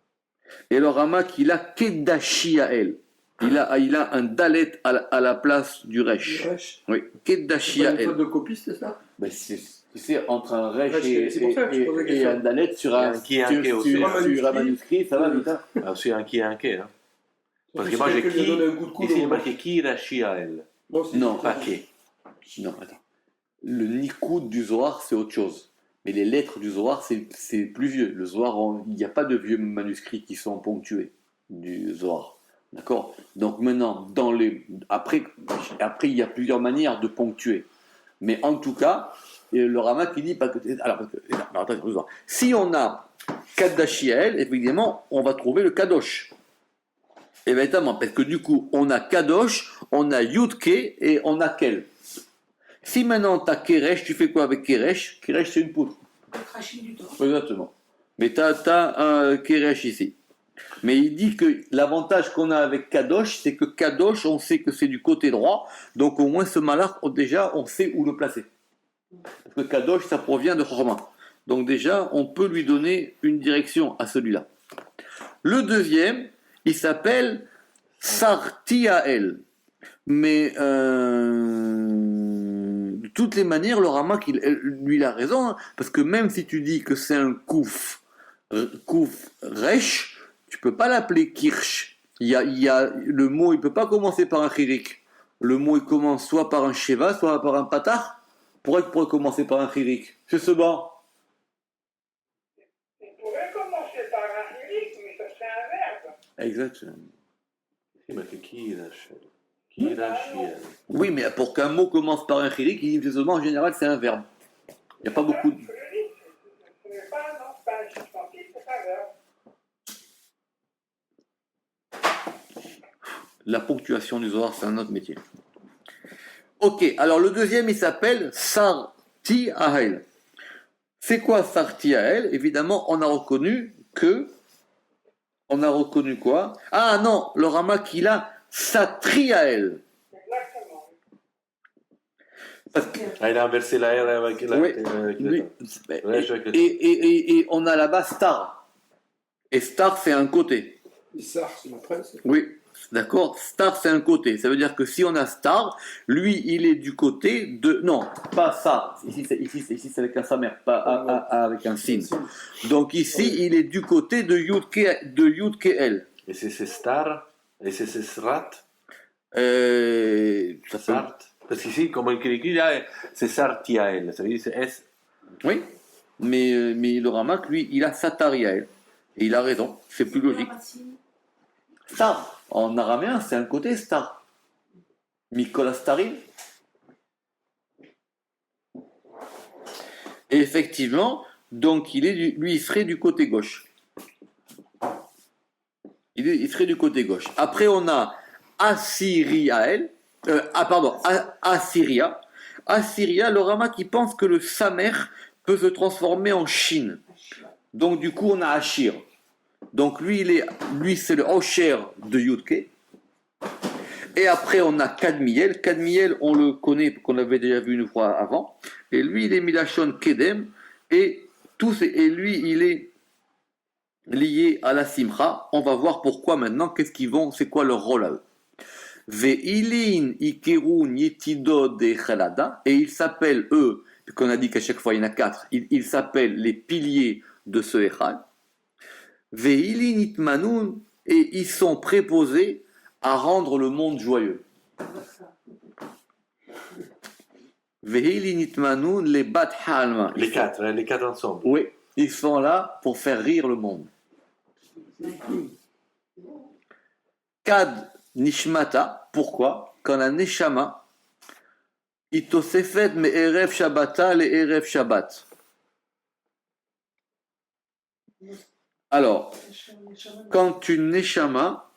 Et le Ramak, il a Kedashiahel. Il a un dalet à la place du resh. Resh. Oui, C'est pas une Kedashiahel. faute de copie, c'est ça? Ben, c'est entre un resh Ouais, c'est pour ça que je pose la et question. un dalet sur Il y a un, un qui et un qui aussi. sur un manuscrit, ça va vite. Hein? Ah, aussi un qui et un quai. Hein. Parce que Si moi, j'ai quelqu'un lui a qui. donné un coup de coude Ici, il au- est marqué qui Rachiael. Moi aussi, Non, c'est Pas ça. qui. Non, attends. Le Nikoud du Zohar, c'est autre chose. Mais les lettres du Zohar, c'est plus vieux. Le Zohar, il n'y a pas de vieux manuscrits qui sont ponctués du Zohar. D'accord? Donc maintenant, après, il y a plusieurs manières de ponctuer. Mais en tout cas, le Ramak, il dit pas que. Alors, attends, si on a Kadashiel, évidemment, on va trouver le Kadosh. Évidemment, parce que du coup, on a Kadosh, on a Yudke et on a Kel. Si maintenant tu as Keresh, tu fais quoi avec Keresh? Keresh, c'est une poudre. Le craching du temps. Exactement. Mais tu as un Keresh ici. Mais il dit que l'avantage qu'on a avec Kadosh, c'est que Kadosh, on sait que c'est du côté droit, donc au moins ce malach, déjà, on sait où le placer. Parce que Kadosh, ça provient de Chorma. Donc déjà, on peut lui donner une direction à celui-là. Le deuxième, il s'appelle Sartiael. Mais de toutes les manières, le Ramak, lui, il a raison, hein, parce que même si tu dis que c'est un kouf resh, tu peux pas l'appeler kirsch. Le mot, il peut pas commencer par un chirik. Le mot, il commence soit par un sheva, soit par un patar. Pourquoi il pourrait commencer par un chirik? C'est ce banc. Il pourrait commencer par un unique, mais ça c'est un verbe. Exactement. Il est marqué qui Rachiael. Qui Rachiael. Oui, mais pour qu'un mot commence par un chirik, il dit ce banc, en général, c'est un verbe. Il n'y a pas beaucoup de... Ce n'est pas un nom, c'est pas un substantif, c'est un verbe. La ponctuation du Zohar, c'est un autre métier. Ok, alors le deuxième, il s'appelle Sarti Ahel. C'est quoi Sarti Ahel? Évidemment, on a reconnu quoi? Ah non, le Ramak, il a Satri Ahel. Exactement. Parce que, Ah, il a inversé la R avec la. oui, avec oui, le- Ouais, je vois que- et on a là-bas Star. Et Star, c'est un côté. Issar, c'est le prince. Oui, d'accord. Star, c'est un côté. Ça veut dire que si on a Star, lui, il est du côté de... Non, pas ça. Ici, c'est avec un samer, pas avec un sin. Donc ici, il est du côté de Yud L. Et c'est Star. Et c'est Srat. Ça peut- Sart. Parce qu'ici, comme il écrit là, c'est Sartiael. Ça veut dire c'est S. Oui, mais le Ramak, lui, il a Satariael. Et il a raison, c'est plus logique. Star, en araméen, c'est un côté star. Mikola Starim. Et effectivement, donc lui, il serait du côté gauche. Il serait du côté gauche. Après, on a Assiriael. Assyria. Assyria, le Rama qui pense que le Samer peut se transformer en Shin. Donc du coup, on a Ashir. Donc lui, c'est le Osher de Yudke. Et après, on a Kadmiel. Kadmiel, on le connaît, qu'on l'avait déjà vu une fois avant. Et lui, il est Milachon Kedem. Et lui, il est lié à la Simcha. On va voir pourquoi maintenant, c'est quoi leur rôle à eux. Ve'ilin Ikerun Yetido de Chalada. Et ils s'appellent, eux, qu'on a dit qu'à chaque fois il y en a 4, ils s'appellent les piliers de ce Echal. Ve'ilin Itmanun. Et ils sont préposés à rendre le monde joyeux. Ve'ilin Itmanun les Bat Halma. Les quatre ensemble. Oui, ils sont là pour faire rire le monde. Kad Nishmata, pourquoi? Quand la Neshama, Itosefet me Erev Shabbata le Erev Shabbat. Alors, quand une Neshama,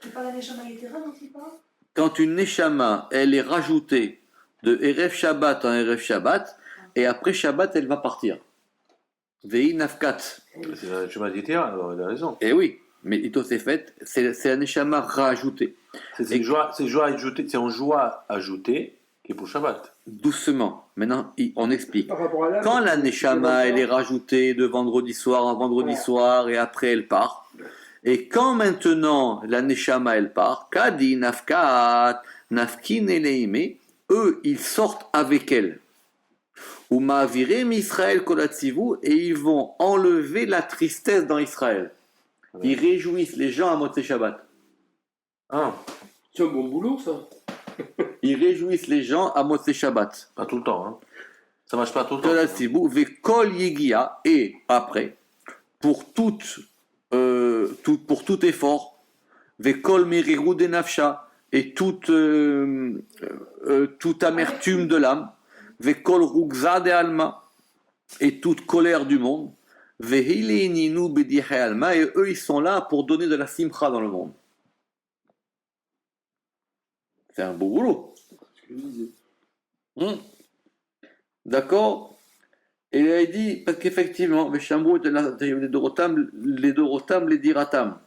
C'est pas la Neshama Yetera dont il parle? quand une Neshama, elle est rajoutée de Erev Shabbat en Erev Shabbat, et après Shabbat, elle va partir. Vei Nafkat. C'est un chemin d'Itira, alors il a raison. Eh oui, mais Itosefet, c'est un Neshama rajouté. C'est une joie ajoutée, c'est en joie ajoutée qui est pour Shabbat. Doucement. Maintenant, on explique. Par rapport à l'âme, Quand la c'est Neshama, elle est longtemps. rajoutée de vendredi soir en vendredi Voilà. soir, et après elle part. Et quand maintenant la Neshama, elle part, Kadi, Nafkat, Nafkin et Leime, eux, ils sortent avec elle. Ou Ma'avirem Israël Kolatsivu, et ils vont enlever la tristesse dans Israël. Ils réjouissent les gens à Motzei Shabbat. Ah, C'est un bon boulot, ça. Ils réjouissent les gens à Motzei Shabbat. pas tout le temps, hein. Ça marche pas tout le temps. Kolatsivu, Vekol Yegia, et après, pour tout effort, Vekol Merirou de Nafsha, et toute amertume de l'âme, Vekol Rugza de Alma, et toute colère du monde, Vehilininu Bedihe Alma, et eux ils sont là pour donner de la simcha dans le monde. C'est un beau boulot. D'accord? Et il a dit, parce qu'effectivement, les Dorotam, les Diratam.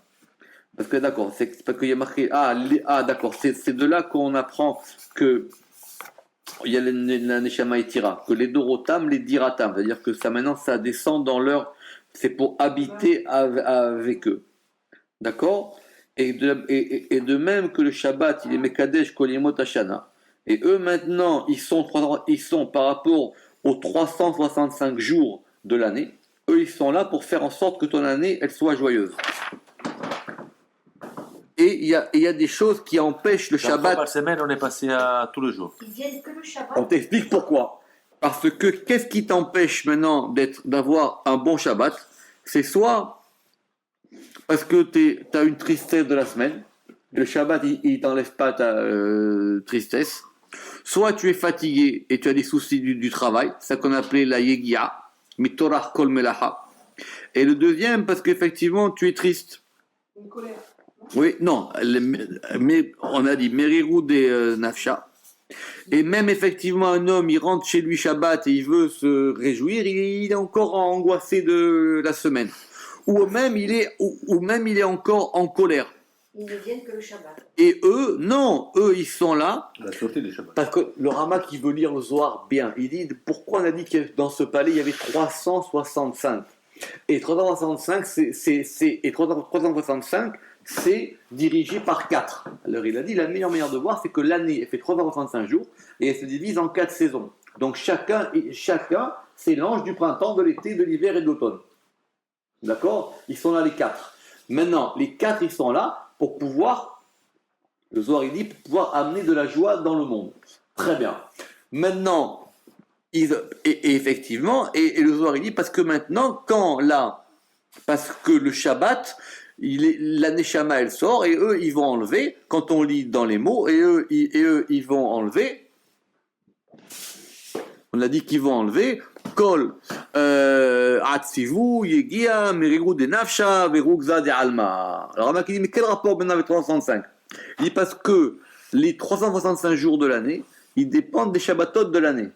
Parce que d'accord, c'est parce qu'il y a marqué. D'accord, c'est de là qu'on apprend que il y a la Neshama Etira, que les Dorotam, les Diratam, c'est-à-dire que ça maintenant ça descend dans leur. C'est pour habiter avec eux. D'accord? Et de même que le Shabbat, il est Mekadesh Kolimot Hashana. Et eux maintenant, ils sont par rapport aux 365 jours de l'année, eux ils sont là pour faire en sorte que ton année, elle soit joyeuse. Et il y a des choses qui empêchent le Dans 3 Shabbat. par semaine, on est passé à tout le jour. Ils viennent que le Shabbat. On t'explique pourquoi. Parce que qu'est-ce qui t'empêche maintenant d'avoir un bon Shabbat? C'est soit parce que tu as une tristesse de la semaine, et le Shabbat il t'enlève pas ta tristesse, soit tu es fatigué et tu as des soucis du travail, c'est ça qu'on appelait la yegia, mitorach kol melacha. Et le deuxième, parce qu'effectivement tu es triste. Une colère. Oui, non, mais on a dit merirou des nafsha. Et même effectivement un homme, il rentre chez lui Shabbat et il veut se réjouir, il est encore angoissé de la semaine. Ou même il est encore en colère. Ils ne viennent que le Shabbat. Et eux, non, eux ils sont là. La sûreté des Shabbats. Parce que le Rama qui veut lire le Zohar bien, il dit pourquoi on a dit que dans ce palais il y avait 365. Et 365, et 365, c'est dirigé par 4. Alors il a dit la meilleure manière de voir, c'est que l'année elle fait 365 jours et elle se divise en 4 saisons. Donc chacun c'est l'ange du printemps, de l'été, de l'hiver et de l'automne. D'accord? Ils sont là les 4. Maintenant, les 4 ils sont là pour pouvoir, le Zohar il dit, pour pouvoir amener de la joie dans le monde. Très bien. Maintenant, et effectivement, et le Zohar il dit, parce que maintenant, parce que le Shabbat, la Neshama elle sort, et eux ils vont enlever, quand on lit dans les mots, et eux ils vont enlever, on a dit qu'ils vont enlever, Kol, Atzivu, Yegia, Merigou de Nafsha, Verugza de Alma. Alors Rama qui dit, mais quel rapport maintenant avec 365? Il dit parce que les 365 jours de l'année, ils dépendent des Shabbatot de l'année.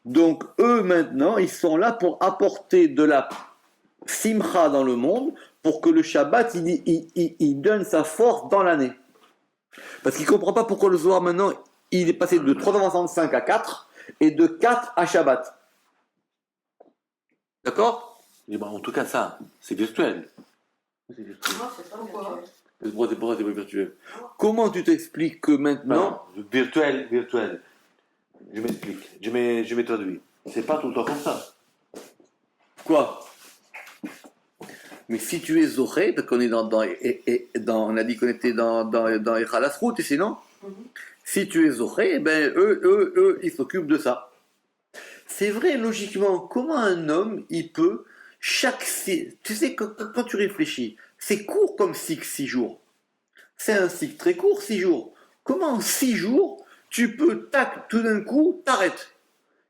Donc eux maintenant, ils sont là pour apporter de la simcha dans le monde, pour que le Shabbat, il donne sa force dans l'année. Parce qu'il ne comprend pas pourquoi le Zohar maintenant, il est passé de 365 à 4 et de 4 à Shabbat. D'accord? Eh ben, en tout cas, ça, c'est virtuel. Non, c'est pas Pourquoi virtuel. Pourquoi c'est pas virtuel? Comment tu t'expliques que maintenant... Non, virtuel. Je m'explique. Je me traduis. C'est pas tout le temps comme ça. Quoi? Mais si tu es Zoché, parce qu'on est on a dit qu'on était dans Echal Asrout, et sinon, si tu es Zoché, eh ben eux, ils s'occupent de ça. C'est vrai, logiquement, comment un homme, il peut, tu sais, quand tu réfléchis, c'est court comme cycle, 6 jours. C'est un cycle très court, 6 jours. Comment en 6 jours, tu peux, tac, tout d'un coup, t'arrêtes.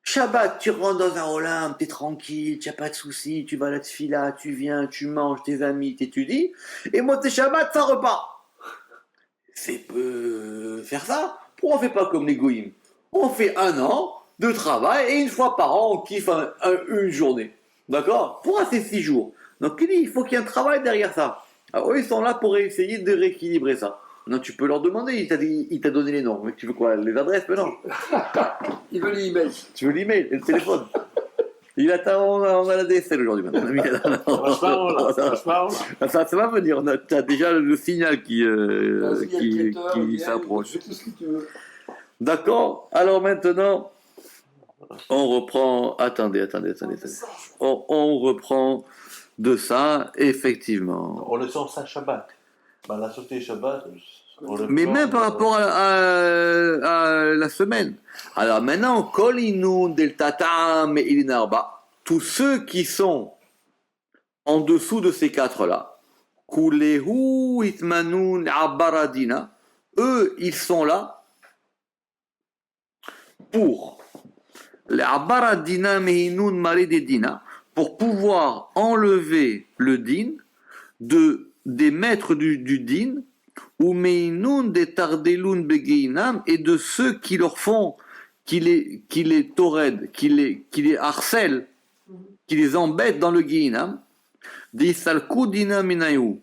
Shabbat, tu rentres dans un Olympe, t'es tranquille, tu n'as pas de soucis, tu vas à la tfila, tu viens, tu manges, tes amis, t'étudies, et moi, tes Shabbat, ça repart. C'est peu faire ça. Pourquoi on fait pas comme les goïms? On fait 1 an de travail, et 1 fois par an, on kiffe une journée. D'accord? Pourquoi c'est 6 jours? Donc, il faut qu'il y ait un travail derrière ça. Alors, eux, ils sont là pour essayer de rééquilibrer ça. Non, tu peux leur demander, il t'a donné les noms. Mais tu veux quoi? Les adresses? Mais non. Il veut l'email. Tu veux l'email et le téléphone? On a la DSL aujourd'hui maintenant. Ça va venir. Tu as déjà le signal qui s'approche. Tout ce que tu veux. D'accord? Alors maintenant, on reprend. Attendez. On reprend de ça, effectivement. On le sent ça Shabbat. Ben, la sortie Shabbat. Mais même par rapport à la semaine. Alors maintenant, Kolinu Deltatam et Ilinarba, tous ceux qui sont en dessous de ces 4-là, Kulehu Itmanun Abaradina, eux, ils sont là pour les Abaradina Mehinun Maridedina, pour pouvoir enlever le din des maîtres du din, ou meinun des tardelun begeinam, et de ceux qui leur font, qui les toredent, qui les harcèlent, qui les embêtent dans le geinam, des salku dinam minayu,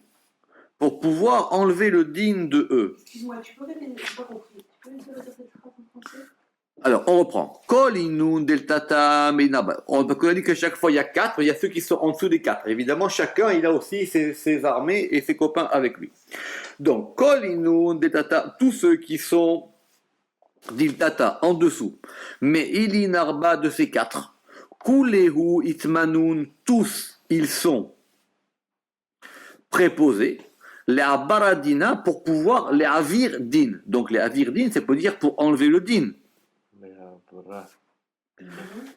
pour pouvoir enlever le din de eux. Excuse-moi, tu peux répéter, je n'ai pas compris. Tu peux me redire cette phrase en français? Alors, on reprend. Kol inun del tata meinaba. On a dit que chaque fois il y a 4, il y a ceux qui sont en dessous des 4. Évidemment, chacun il a aussi ses armées et ses copains avec lui. Donc, Kol inun del tata, tous ceux qui sont d'il tata en dessous, mais ilinarba de ces 4. Kulehu itmanun, tous ils sont préposés. Les abaradina pour pouvoir les avir din. Donc, les avir din, c'est pour dire pour enlever le din.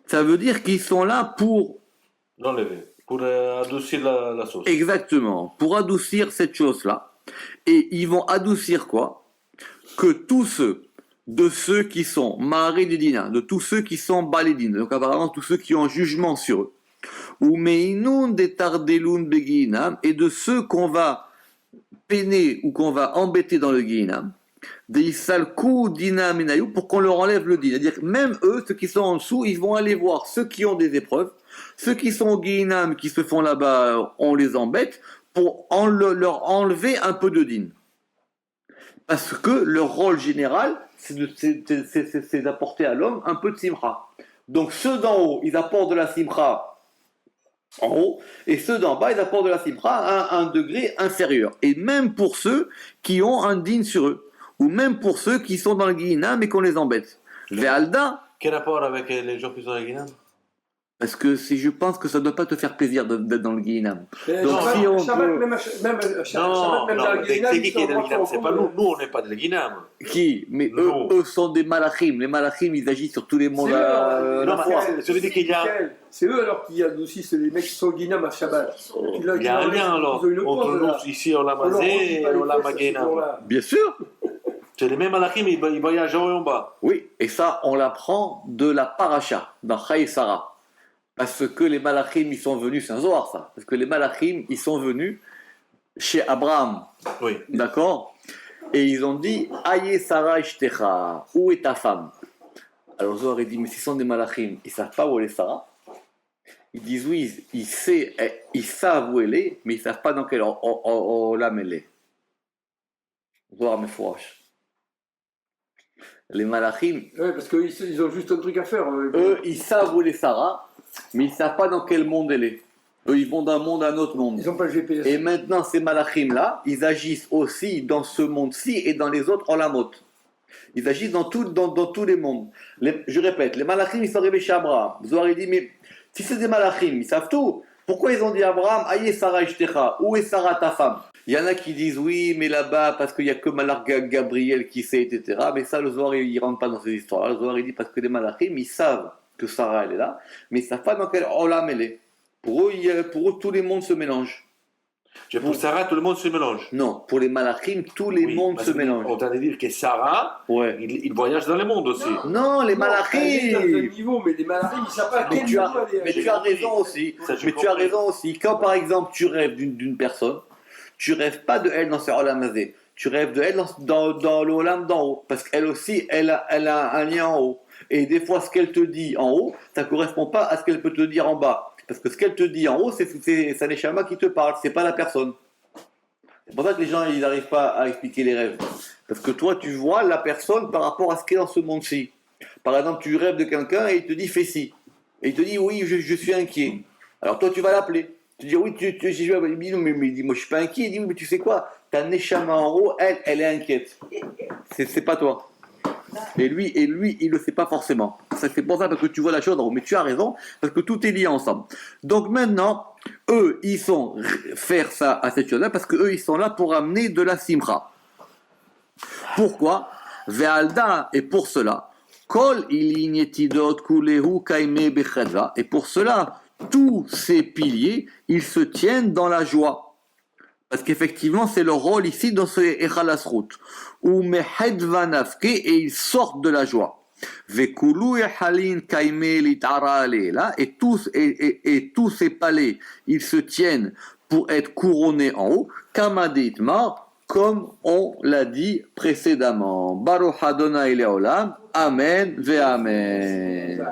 Ça veut dire qu'ils sont là pour... L'enlever, pour adoucir la sauce. Exactement, pour adoucir cette chose-là. Et ils vont adoucir quoi? Que tous ceux qui sont marididina, de tous ceux qui sont balédines, donc apparemment tous ceux qui ont un jugement sur eux, ou meinun des tardelun beginam, et de ceux qu'on va peiner ou qu'on va embêter dans le guinam, des salku dinam inayu, pour qu'on leur enlève le din. C'est-à-dire que même eux, ceux qui sont en dessous, ils vont aller voir ceux qui ont des épreuves, ceux qui sont au guinam, qui se font là-bas, on les embête, pour leur enlever un peu de din. Parce que leur rôle général, c'est d'apporter à l'homme un peu de simcha. Donc ceux d'en haut, ils apportent de la simcha en haut, et ceux d'en bas, ils apportent de la simcha à un degré inférieur. Et même pour ceux qui ont un din sur eux, ou même pour ceux qui sont dans le guinam mais qu'on les embête. Ve'alda, Quel rapport avec les gens qui sont à Guinam? parce que je pense que ça ne doit pas te faire plaisir d'être dans le guinam. Donc Shabbat, si on Shabbat, peut... même Non, dans le Guinam, c'est qui est ils dans le sont Guinam? C'est pas rencontres. nous on n'est pas dans le Guinam. Qui? Mais Non. eux sont des malachim. Les malachim, ils agissent sur tous les mondes C'est eux, à alors, la non, fois. mais ça veut dire qu'il y a, C'est eux alors qui adoucissent les mecs qui sont au Guinam à Shabbat. il y a un lien alors entre nous ici en Lamazé et en Lamaguinam. Bien sûr. C'est les mêmes malachim, ils voyagent en haut et en bas. Oui, et ça, on l'apprend de la paracha, dans Chai Sarah. Parce que les malachim, ils sont venus, c'est un Zohar ça, parce que les malachim, ils sont venus chez Abraham, Oui. d'accord? Et ils ont dit, Aïe Sarah Ishtecha, où est ta femme? Alors Zohar il dit, mais s'ils sont des malachim, ils savent pas où est les Sarah. Ils disent oui, ils savent où elle est, mais ils savent pas dans quel olam elle est. Zohar Mefouach. Les malachim, Ouais, parce qu'ils ont juste un truc à faire. eux, ils savent où est les Sarah, mais ils savent pas dans quel monde elle est. Eux, ils vont d'un monde à un autre monde. Ils n'ont pas le GPS. Et maintenant, ces malachim-là, ils agissent aussi dans ce monde-ci et dans les autres olamot. Ils agissent dans tous les mondes. Je répète, les malachim, ils sont arrivés chez Abraham. Zohar, il dit, mais si c'est des malachim, ils savent tout. Pourquoi ils ont dit à Abraham, Aïe Sarah Ishtecha, où est Sarah ta femme? Il y en a qui disent, oui, mais là-bas, parce qu'il n'y a que Malach Gabriel qui sait, etc. Mais ça, le Zohar, il ne rentre pas dans ces histoires-là. Le Zohar, il dit, parce que les malachim, ils savent que Sarah, elle est là, mais ils ne savent pas dans quel olam elle est. Pour eux, tous les mondes se mélangent. Pour Sarah, tout le monde se mélange. Non, pour les malachim, tous les mondes parce se que mélangent. On t'a dire que Sarah, Ouais. il voyage dans le monde aussi. Non, les Elle est dans un malachim. niveau, mais les malachim, ils ne savent pas à Mais quel tu as, niveau elle est. mais tu as raison aussi. Ça, j'ai Mais tu as compris. raison aussi. Quand par exemple tu rêves d'une personne, tu rêves pas de elle dans ce olam hazé. Tu rêves de elle dans le olam d'en haut, parce qu'elle aussi, elle a un lien en haut. Et des fois, ce qu'elle te dit en haut, ça correspond pas à ce qu'elle peut te dire en bas. Parce que ce qu'elle te dit en haut, c'est un neshama qui te parle, c'est pas la personne. C'est pour ça que les gens, ils n'arrivent pas à expliquer les rêves. Parce que toi, tu vois la personne par rapport à ce qui est dans ce monde-ci. Par exemple, tu rêves de quelqu'un et il te dit fais ci. Et il te dit oui, je suis inquiet. Alors toi, tu vas l'appeler. Tu dis oui, il dit non, mais il dit moi je suis pas inquiet. Il dit oui, mais tu sais quoi, ta neshama en haut, elle est inquiète. C'est pas toi. Et lui, il le sait pas forcément. C'est pour ça parce que tu vois la chose en haut. Mais tu as raison, parce que tout est lié ensemble. Donc maintenant, eux, ils sont faire ça à cette chose-là parce que eux, ils sont là pour amener de la simcha. Pourquoi? Ve'alda, et pour cela, kol ilignetidot kulehu kaime bechadra, et pour cela, tous ces piliers, ils se tiennent dans la joie. Parce qu'effectivement, c'est leur rôle ici dans ce Echalasrut. Ou Mehedva Nafke, et ils sortent de la joie. Vekulu Ehalin Kaime Litara Alela, et tous ces palais, ils se tiennent pour être couronnés en haut, Kamaditma, comme on l'a dit précédemment. Baruch Adonai Leolam, Amen ve Amen.